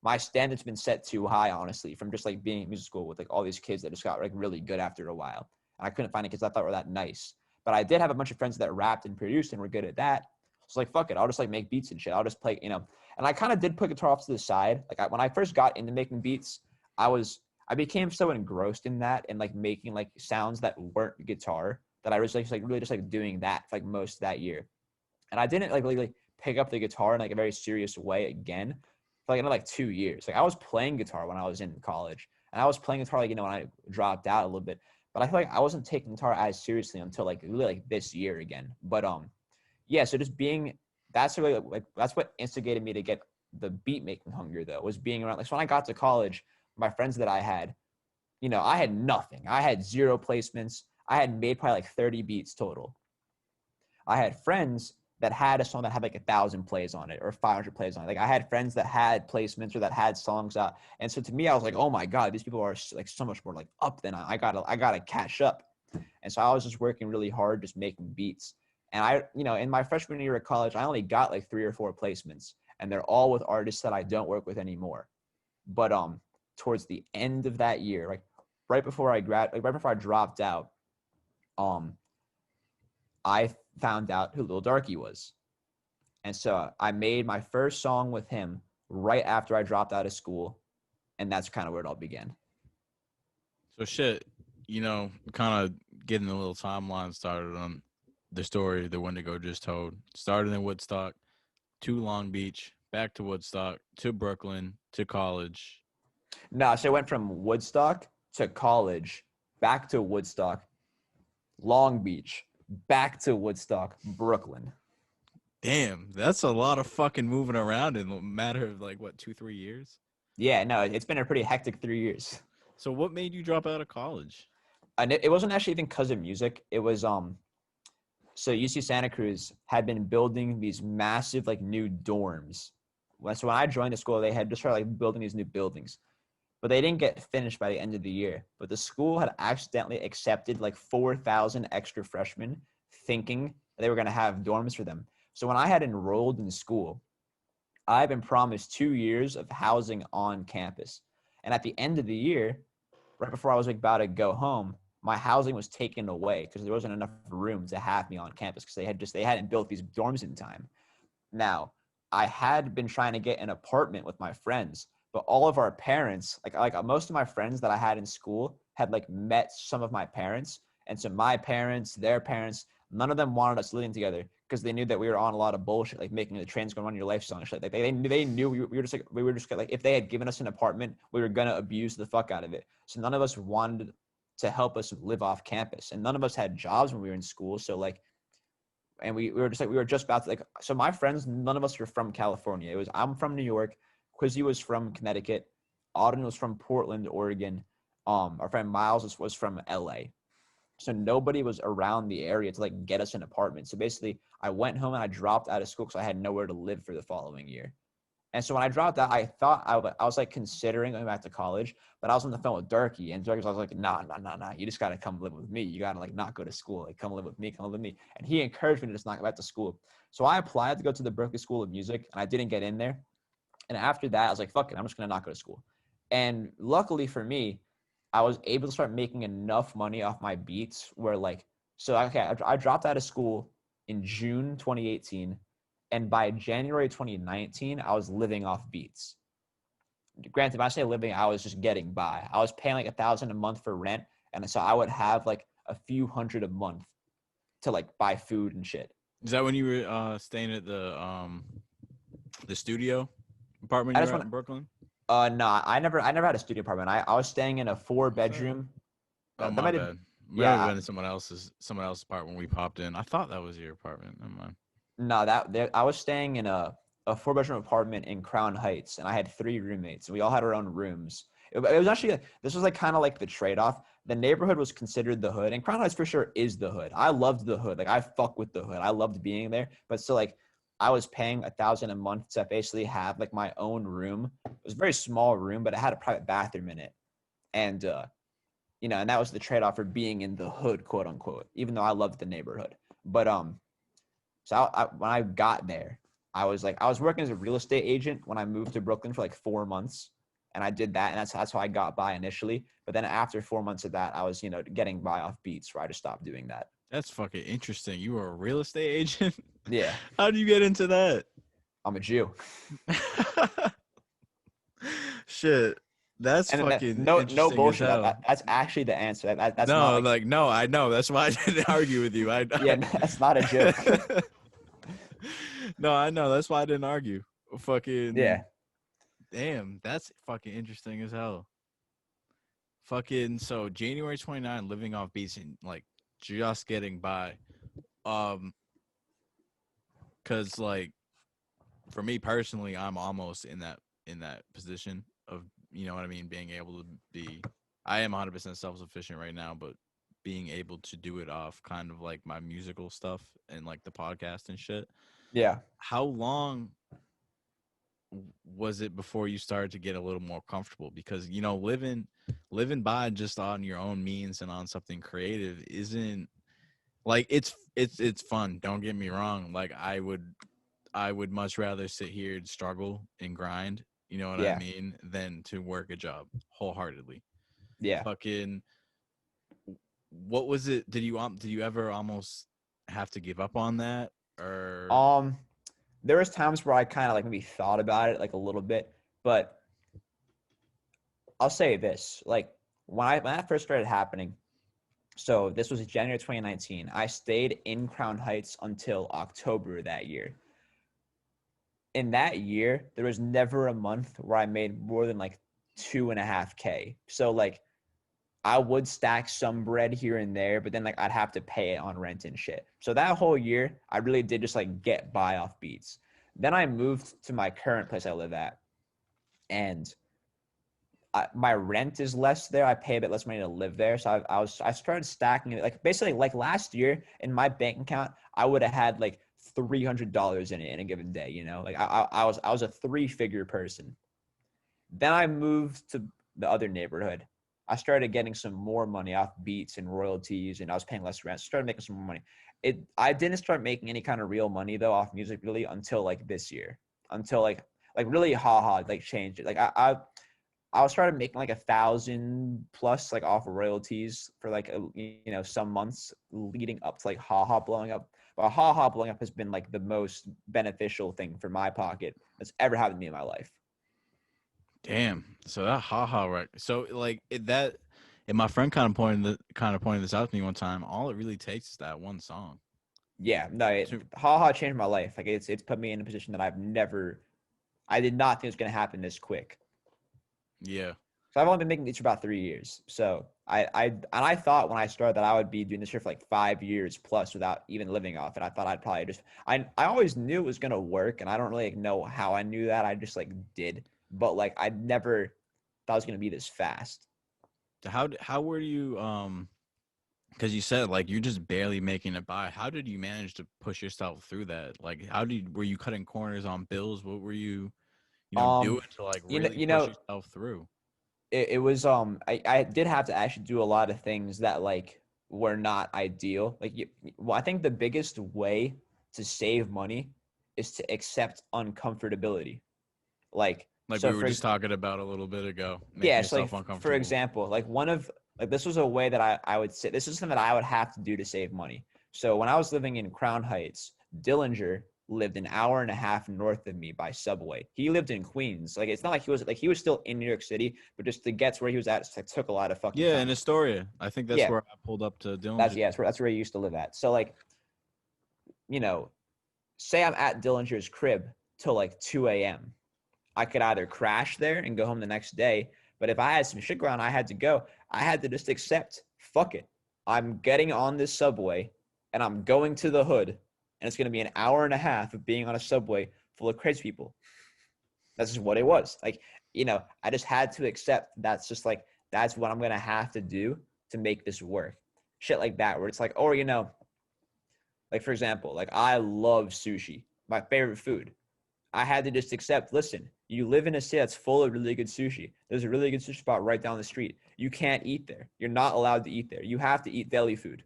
my standards been set too high, honestly, from just like being in music school with like all these kids that just got like really good after a while, and I couldn't find it because I thought were that nice. But I did have a bunch of friends that rapped and produced and were good at that. So like, fuck it, I'll just like make beats and shit. I'll just play, And I kind of did put guitar off to the side. Like when I first got into making beats, I became so engrossed in that and like making like sounds that weren't guitar that I was like really just like doing that for like most of that year. And I didn't like really pick up the guitar in like a very serious way again for like another like 2 years. Like I was playing guitar when I was in college, and I was playing guitar like when I dropped out a little bit. But I feel like I wasn't taking guitar as seriously until like really like this year again. But yeah, so just being that's really like that's what instigated me to get the beat making hunger, though, was being around. Like so when I got to college, my friends that I had, I had nothing. I had 0 placements. I had made probably like 30 beats total. I had friends that had a song that had like 1,000 plays on it or 500 plays on it. Like I had friends that had placements or that had songs out. And so to me, I was like, oh my God, these people are like so much more like up than I gotta catch up. And so I was just working really hard, just making beats. And I, in my freshman year of college, I only got like 3 or 4 placements, and they're all with artists that I don't work with anymore. But towards the end of that year, like right before I dropped out, I found out who Lil Darky was. And so I made my first song with him right after I dropped out of school, and that's kind of where it all began. So shit, kind of getting a little timeline started on the story the Wendigo just told. Started in Woodstock, to Long Beach, back to Woodstock, to Brooklyn, to college. No, so I went from Woodstock to college, back to Woodstock, Long Beach, back to Woodstock, Brooklyn. Damn, that's a lot of fucking moving around in a matter of like what, 2-3 years. Yeah, no, it's been a pretty hectic 3 years. So what made you drop out of college? And it wasn't actually even because of music. It was so UC Santa Cruz had been building these massive like new dorms. So when I joined the school, they had just started like building these new buildings, but they didn't get finished by the end of the year. But the school had accidentally accepted like 4,000 extra freshmen, thinking they were going to have dorms for them. So when I had enrolled in school, I've been promised 2 years of housing on campus. And at the end of the year, right before I was like about to go home, my housing was taken away because there wasn't enough room to have me on campus because they hadn't built these dorms in time. Now, I had been trying to get an apartment with my friends, but all of our parents, like most of my friends that I had in school had like met some of my parents. And so my parents, their parents, none of them wanted us living together because they knew that we were on a lot of bullshit, like making the trains go on your life song shit. Like they knew we were just like, if they had given us an apartment, we were gonna abuse the fuck out of it. So none of us wanted to help us live off campus, and none of us had jobs when we were in school. So like, and we were just like, we were just about to like, so my friends, none of us were from California. It was, I'm from New York, Quizzy was from Connecticut, Auden was from Portland, Oregon. Our friend Miles was from LA. So nobody was around the area to like get us an apartment. So basically I went home and I dropped out of school because I had nowhere to live for the following year. And so when I dropped out, I thought I was like considering going back to college, but I was on the phone with Durkee, and Durkee was like, nah. You just got to come live with me. You got to like not go to school. Like come live with me, come live with me. And he encouraged me to just not go back to school. So I applied to go to the Berkeley School of Music, and I didn't get in there. And after that, I was like, fuck it, I'm just going to not go to school. And luckily for me, I was able to start making enough money off my beats where like, so okay, I dropped out of school in June 2018. And by January 2019, I was living off beats. Granted, when I say living, I was just getting by. I was paying like $1,000 a month for rent. And so I would have like a few hundred a month to like buy food and shit. Is that when you were staying at the studio apartment I you just were at want in Brooklyn? no, I never had a studio apartment. I was staying in a What's that? four-bedroom. Oh, That my might have, bad. We might have yeah. been in someone else's apartment when we popped in. I thought that was your apartment. Never mind. No, I was staying in a four-bedroom apartment in Crown Heights, and I had three roommates, and we all had our own rooms. It was actually this was like kind of like the trade-off. The neighborhood was considered the hood, and Crown Heights for sure is the hood. I loved the hood, like I fuck with the hood. I loved being there, but still, like I was paying $1,000 a month to basically have like my own room. It was a very small room, but it had a private bathroom in it, and and that was the trade-off for being in the hood, quote unquote. Even though I loved the neighborhood, but so when I got there, I was working as a real estate agent when I moved to Brooklyn for like 4 months, and I did that, and that's how I got by initially. But then after 4 months of that, I was getting by off beats, where I just stopped doing that. That's fucking interesting. You were a real estate agent? Yeah, How did you get into that? I'm a Jew, Shit. That's and fucking no interesting as bullshit. hell. That's actually the answer. That's not No, like like no, I know. That's why I didn't argue with you. yeah, that's not a joke. No, I know. That's why I didn't argue. Fucking Yeah, damn, that's fucking interesting as hell. Fucking so January 29, living off beats and like just getting by. Um, cause like for me personally, I'm almost in that position of you know what I mean, being able to be. I am 100% self sufficient right now, but being able to do it off kind of like my musical stuff and like the podcast and shit. yeah. How long was it before you started to get a little more comfortable? Because you know, living by just on your own means and on something creative isn't like it's fun. Don't get me wrong. Like I would much rather sit here and struggle and grind, you know what I Yeah, mean, than to work a job wholeheartedly. yeah. Fucking what was it? Did you ever almost have to give up on that or Um, there was times where I kind of like maybe thought about it like a little bit, but I'll say this: like when that first started happening. So this was January 2019. I stayed in Crown Heights until October that year. In that year, there was never a month where I made more than like 2.5K. So like I would stack some bread here and there, but then like I'd have to pay it on rent and shit. So that whole year, I really did just like get by off beats. Then I moved to my current place I live at, and my rent is less there. I pay a bit less money to live there. So I started stacking it. Like basically like last year in my bank account, I would have had like $300 in it in a given day. Like I was a three-figure person. Then I moved to the other neighborhood. I started getting some more money off beats and royalties, and I was paying less rent. So I started making some more money. I didn't start making any kind of real money though off music really until like this year. Until like really haha like changed it. Like I was started making like 1,000 plus like off royalties for like some months leading up to like haha blowing up. But haha blowing up has been like the most beneficial thing for my pocket that's ever happened to me in my life. Damn. So that haha right. So like that, and my friend kind of pointed this out to me one time. All it really takes is that one song. Yeah, no, To, haha changed my life. Like it's put me in a position that I did not think it was gonna happen this quick. yeah. So I've only been making these for about 3 years. So I thought when I started that I would be doing this shit for like 5 years plus without even living off it. I thought I'd probably I always knew it was gonna work, and I don't really like, know how I knew that. I just like did, but like I never thought it was gonna be this fast. How were you because you said like you're just barely making it by. How did you manage to push yourself through that? Like were you cutting corners on bills? What were you Um, doing to like you know, really you push know, yourself through? it was I did have to actually do a lot of things that like were not ideal. Like well, I think the biggest way to save money is to accept uncomfortability. Like Like so we were for just talking about a little bit ago, making yeah, so like yourself for uncomfortable. example, like one of like this was a way that I would say this is something that I would have to do to save money. So when I was living in Crown Heights, Dillinger lived an hour and a half north of me by subway. He lived in Queens. Like it's not like he was still in New York City, but just to get to where he was at it took a lot of fucking Yeah, in time. Astoria. I think that's Yeah, where I pulled up to Dillinger. that's where he used to live at. So like, you know, say I'm at Dillinger's crib till like 2 a.m. I could either crash there and go home the next day. But if I had some shit going on, I had to go. I had to just accept, fuck it. I'm getting on this subway and I'm going to the hood. And it's going to be an hour and a half of being on a subway full of crazy people. That's just what it was. Like, I just had to accept that's just like, that's what I'm going to have to do to make this work. Shit like that, where it's like, or, like for example, like I love sushi, my favorite food. I had to just accept, listen, you live in a city that's full of really good sushi. There's a really good sushi spot right down the street. You can't eat there. You're not allowed to eat there. You have to eat deli food.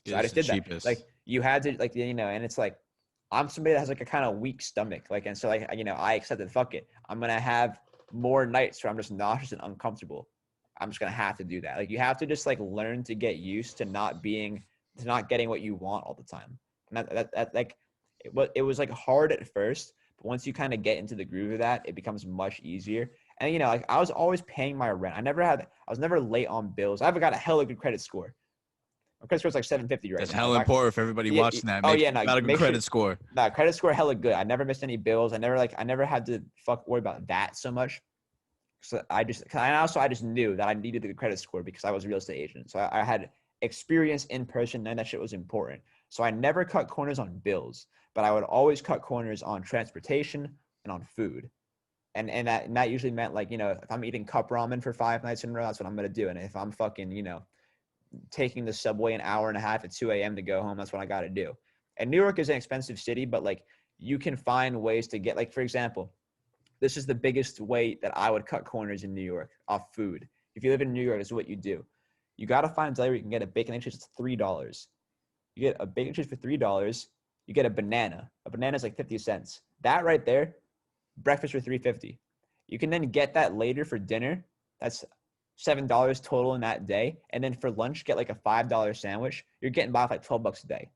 So I It's just the did that. Like cheapest. you had to and it's like I'm somebody that has like a kind of weak stomach. Like, and so like, I accepted, fuck it. I'm gonna have more nights where I'm just nauseous and uncomfortable. I'm just gonna have to do that. Like you have to just like learn to get used to not getting what you want all the time. And that like it was like hard at first, but once you kind of get into the groove of that, it becomes much easier. And like I was always paying my rent. I was never late on bills. I've got a hella good credit score. My credit score is like 750 right That's now. hella Like important for everybody watching that. oh Make yeah, sure you no, got a good make sure credit score. no credit score hella good. I never missed any bills. I never had to worry about that so much. So I just knew that I needed the credit score because I was a real estate agent. So I had experience in person, and that shit was important. So I never cut corners on bills, but I would always cut corners on transportation and on food. And that usually meant like, if I'm eating cup ramen for 5 nights in a row, that's what I'm gonna do. And if I'm fucking, taking the subway an hour and a half at 2 a.m. to go home, that's what I gotta do. And New York is an expensive city, but like you can find ways to get, like, for example, this is the biggest way that I would cut corners in New York off food. If you live in New York, this is what you do. You got to find a deli where you can get a bacon and cheese. It's $3. You get a bacon and cheese for $3. You get a banana. A banana is like 50 cents. That right there, breakfast for $3.50. You can then get that later for dinner. That's $7 total in that day. And then for lunch, get like a $5 sandwich. You're getting by with like $12 a day.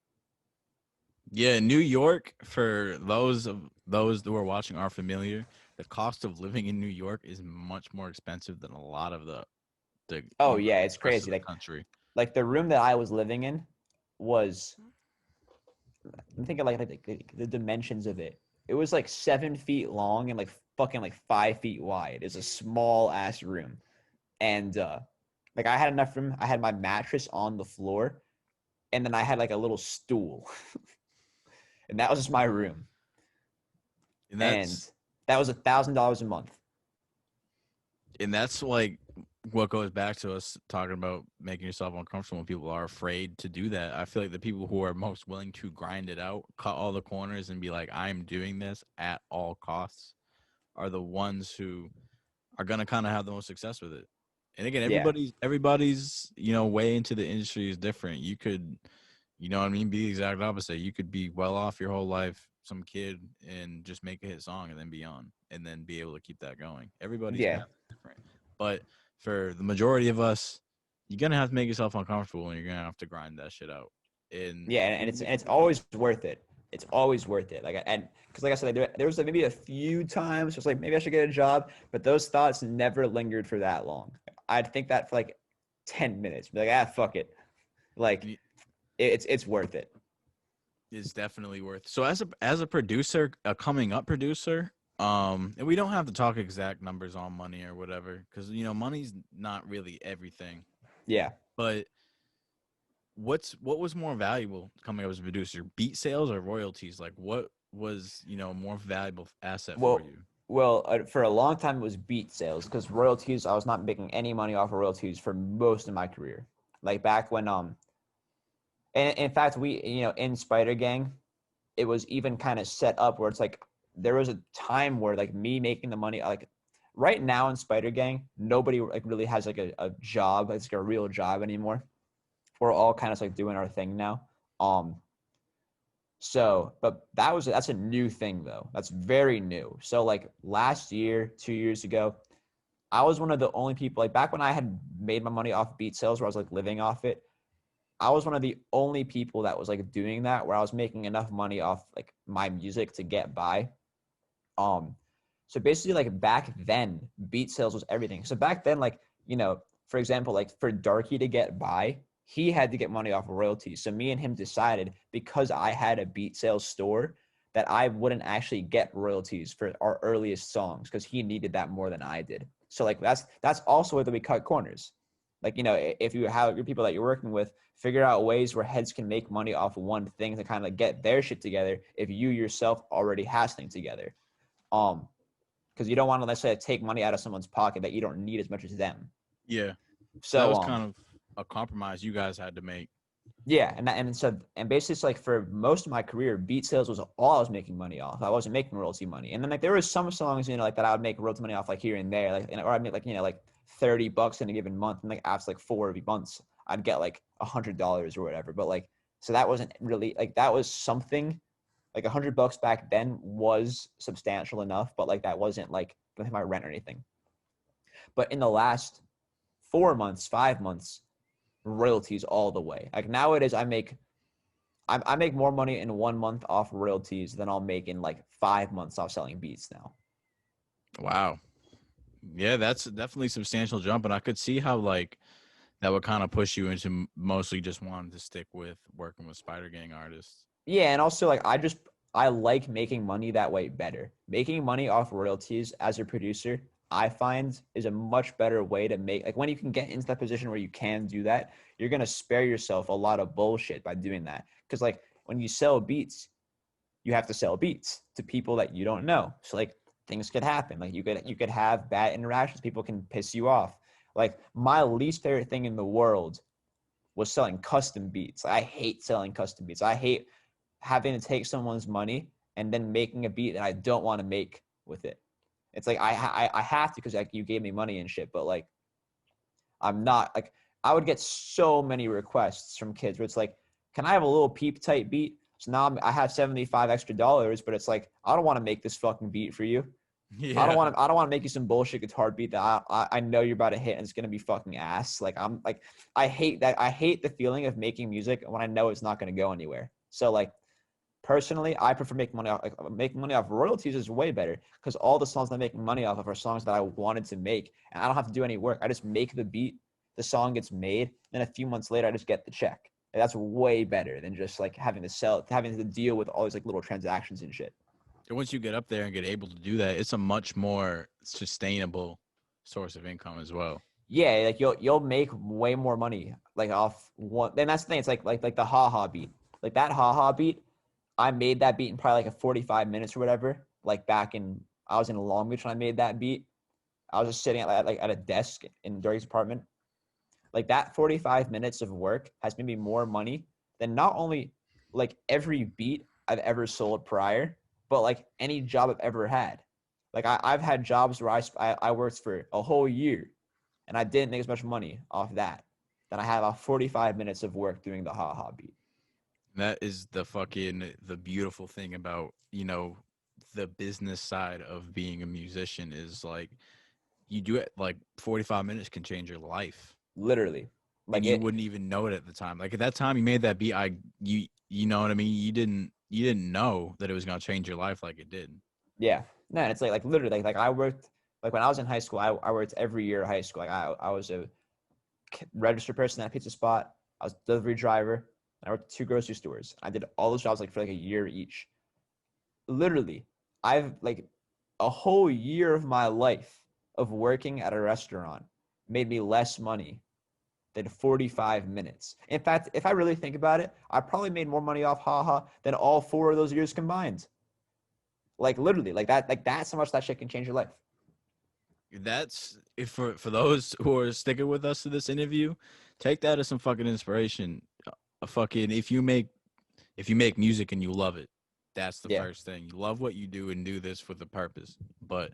Yeah, New York, for those who are watching are familiar, the cost of living in New York is much more expensive than a lot of the Oh yeah, it's rest of crazy. the Like country. like the room that I was living in was, I'm thinking like the dimensions of it. It was like 7 feet long and like fucking like 5 feet wide. It's a small ass room. And like I had enough room. I had my mattress on the floor, and then I had like a little stool. And that was just my room. And And that was $1,000 a month. that's like what goes back to us talking about making yourself uncomfortable when people are afraid to do that. I feel like the people who are most willing to grind it out, cut all the corners and be like, I'm doing this at all costs, are the ones who are gonna kind of have the most success with it. And again, Yeah. everybody's way into the industry is different. You could, what I mean, be the exact opposite. You could be well off your whole life, some kid, and just make a hit song and then be on, and then be able to keep that going. Everybody's Yeah. path is different, but for the majority of us, you're gonna have to make yourself uncomfortable, and you're gonna have to grind that shit out. And Yeah, and it's always worth it. It's always worth it. Like, and because like I said, there was like maybe a few times just like maybe I should get a job, but those thoughts never lingered for that long. I'd think that for like 10 minutes, be like, fuck it. Like it's worth it. it's definitely worth. So as a producer, a coming up producer, and we don't have to talk exact numbers on money or whatever, because money's not really everything. Yeah. But what was more valuable coming up as a producer, beat sales or royalties? Like what was more valuable asset for Well, you? for a long time it was beat sales because royalties. I was not making any money off of royalties for most of my career. Like back when and in fact we in Spider Gang, it was even kind of set up where it's like there was a time where like me making the money like right now in Spider Gang, nobody like really has like a job, it's like a real job anymore. We're all kind of like doing our thing now. Um, so, but that's a new thing though. That's very new. So like last year, 2 years ago, I was one of the only people like back when I had made my money off beat sales where I was like living off it. I was one of the only people that was like doing that where I was making enough money off like my music to get by. Um, so basically like back then, beat sales was everything. So back then, like, for example, like for Darky to get by, he had to get money off of royalties. So me and him decided because I had a beat sales store that I wouldn't actually get royalties for our earliest songs because he needed that more than I did. So like that's also where we cut corners. Like, if you have your people that you're working with, figure out ways where heads can make money off of one thing to kind of get their shit together if you yourself already has things together. Because you don't want to, let's say, take money out of someone's pocket that you don't need as much as them. Yeah. So that So was kind of a compromise you guys had to make. yeah, and basically it's like for most of my career, beat sales was all I was making money off. I wasn't making royalty money, and then like there was some songs like that I would make royalty money off like here and there, like or I'd make like like $30 in a given month, and like after like 4 months, I'd get like $100 or whatever. But like so that wasn't really like that was something like $100 back then was substantial enough, but like that wasn't like my rent or anything. But in the last 4 months, 5 months, royalties all the way. Like nowadays, I make more money in 1 month off royalties than I'll make in like 5 months off selling beats now. Wow. Yeah, that's definitely a substantial jump, and I could see how like that would kind of push you into mostly just wanting to stick with working with Spider Gang artists. Yeah, and also like I like making money that way better. Making money off royalties as a producer, I find is a much better way to make like when you can get into that position where you can do that, you're gonna spare yourself a lot of bullshit by doing that. Because like when you sell beats, you have to sell beats to people that you don't know. So like things could happen. Like you could have bad interactions. People can piss you off. Like my least favorite thing in the world was selling custom beats. I hate selling custom beats. I hate having to take someone's money and then making a beat that I don't want to make with it. It's like I have to because like you gave me money and shit, but like I'm not like I would get so many requests from kids where it's like, can I have a little peep type beat? So now I have $75 extra, but it's like I don't want to make this fucking beat for you. Yeah. I don't want to make you some bullshit guitar beat that I know you're about to hit and it's gonna be fucking ass. Like I'm like I hate that. I hate the feeling of making music when I know it's not gonna go anywhere. So like personally, I prefer making money off making money off royalties is way better because all the songs I'm making money off of are songs that I wanted to make and I don't have to do any work. I just make the beat, the song gets made, then a few months later I just get the check. And that's way better than just like having to deal with all these like little transactions and shit. And once you get up there and get able to do that, it's a much more sustainable source of income as well. Yeah, like you'll make way more money like off one. And that's the thing. It's like the haha beat, like that haha beat. I made that beat in probably like a 45 minutes or whatever. Like back in I was in Long Beach when I made that beat. I was just sitting at a desk in Dory's apartment. Like that 45 minutes of work has made me more money than not only like every beat I've ever sold prior, but like any job I've ever had. Like I've had jobs where I worked for a whole year and I didn't make as much money off that than I had off 45 minutes of work doing the ha ha beat. That is the beautiful thing about, the business side of being a musician is like you do it like 45 minutes can change your life. Literally. Like and you wouldn't even know it at the time. Like at that time you made that beat, you know what I mean? You didn't know that it was gonna change your life like it did. Yeah. No, and it's like literally like I worked like when I was in high school, I worked every year of high school. Like I was a registered person at a pizza spot. I was a delivery driver. I worked at 2 grocery stores. I did all those jobs like for like a year each. Literally, I've like a whole year of my life of working at a restaurant made me less money than 45 minutes. In fact, if I really think about it, I probably made more money off haha than all 4 of those years combined. Like literally, like that, like that's how much that shit can change your life. That's if for those who are sticking with us to this interview, take that as some fucking inspiration. A fucking if you make music and you love it, that's the Yeah. first thing. You love what you do and do this with a purpose. But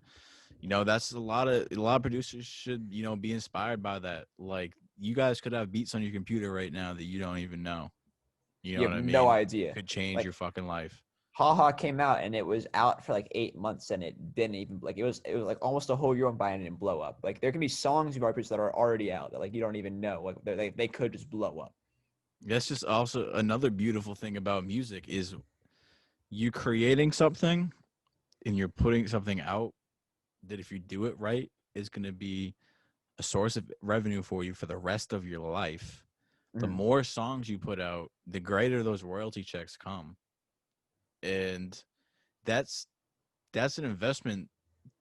that's a lot of producers should be inspired by that. Like you guys could have beats on your computer right now that you don't even know. You know You what have I no mean? idea. Could change Like your fucking life. haha came out and it was out for like 8 months and it didn't even like it was like almost a whole year went by and it didn't blow up. Like there can be songs you've already produced that are already out that like you don't even know. Like they could just blow up. That's just also another beautiful thing about music is you creating something and you're putting something out that if you do it right is going to be a source of revenue for you for the rest of your life. The Mm-hmm. more songs you put out, the greater those royalty checks come. And that's an investment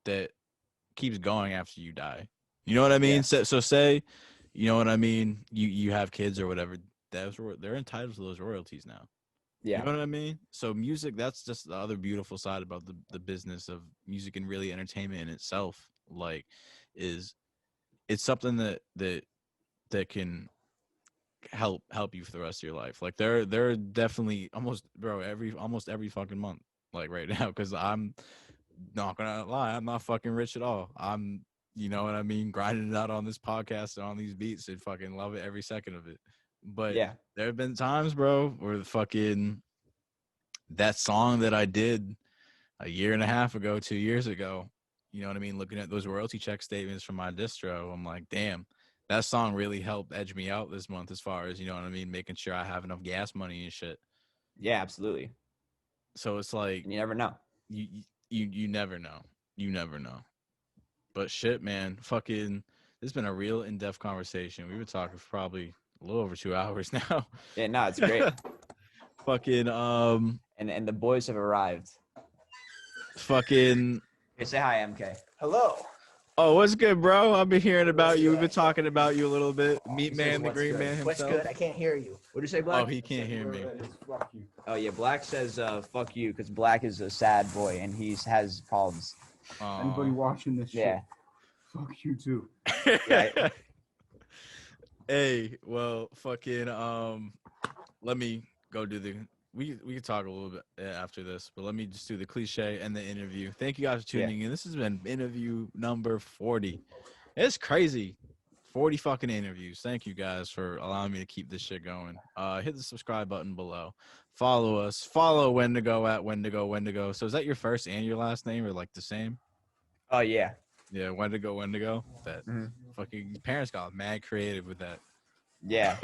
that keeps going after you die. You know what I mean? Yeah. So say, you know what I mean? You have kids or whatever. They're entitled to those royalties now. You Yeah. know what I mean? So music, that's just the other beautiful side about the business of music and really entertainment in itself. Like, is it's something that can help you for the rest of your life. Like they're definitely almost every fucking month. Like right now, because I'm not gonna lie, I'm not fucking rich at all. I'm you know what I mean, grinding it out on this podcast and on these beats and fucking love it every second of it. But Yeah. there have been times, bro, where the fucking that song that I did a year and a half ago, 2 years ago, you know what I mean? Looking at those royalty check statements from my distro, I'm like, damn, that song really helped edge me out this month as far as, you know what I mean, making sure I have enough gas money and shit. Yeah, absolutely. So it's like And you never know. you never know. You never know. But shit, man, fucking this has been a real in-depth conversation. We've been talking for probably a little over 2 hours now. Yeah, no, it's great. fucking And the boys have arrived. fucking Hey, say hi, MK. Hello. Oh, what's good, bro? I've been hearing about you. We've been talking about you a little bit. Meat He says, Man, the "What's Green good? Man What's himself. good? I can't hear you. What'd you say, Oh, Black? he can't hear me. Fuck you. Oh yeah, Black says fuck you because Black is a sad boy and has problems. Anybody Aw. watching this shit? Yeah. Fuck you too. Yeah. Hey, well, fucking let me go do the we can talk a little bit after this, but let me just do the cliche and the interview. Thank you guys for tuning in. This has been interview number 40. It's crazy. 40 fucking interviews. Thank you guys for allowing me to keep this shit going. Hit the subscribe button below. Follow us. Follow Wendigo at Wendigo. So is that your first and your last name or like the same? Oh yeah. Yeah, Wendigo. That Mhm. fucking parents got mad creative with that. Yeah.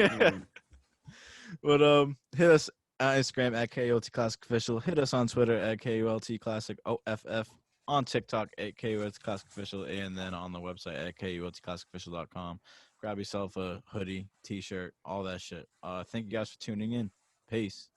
But hit us on Instagram at KULTClassicofficial. Hit us on Twitter at KULTClassicOFF. On TikTok at KULTClassicofficial. And then on the website at KULTClassicofficial.com. Grab yourself a hoodie, t-shirt, all that shit. Thank you guys for tuning in. Peace.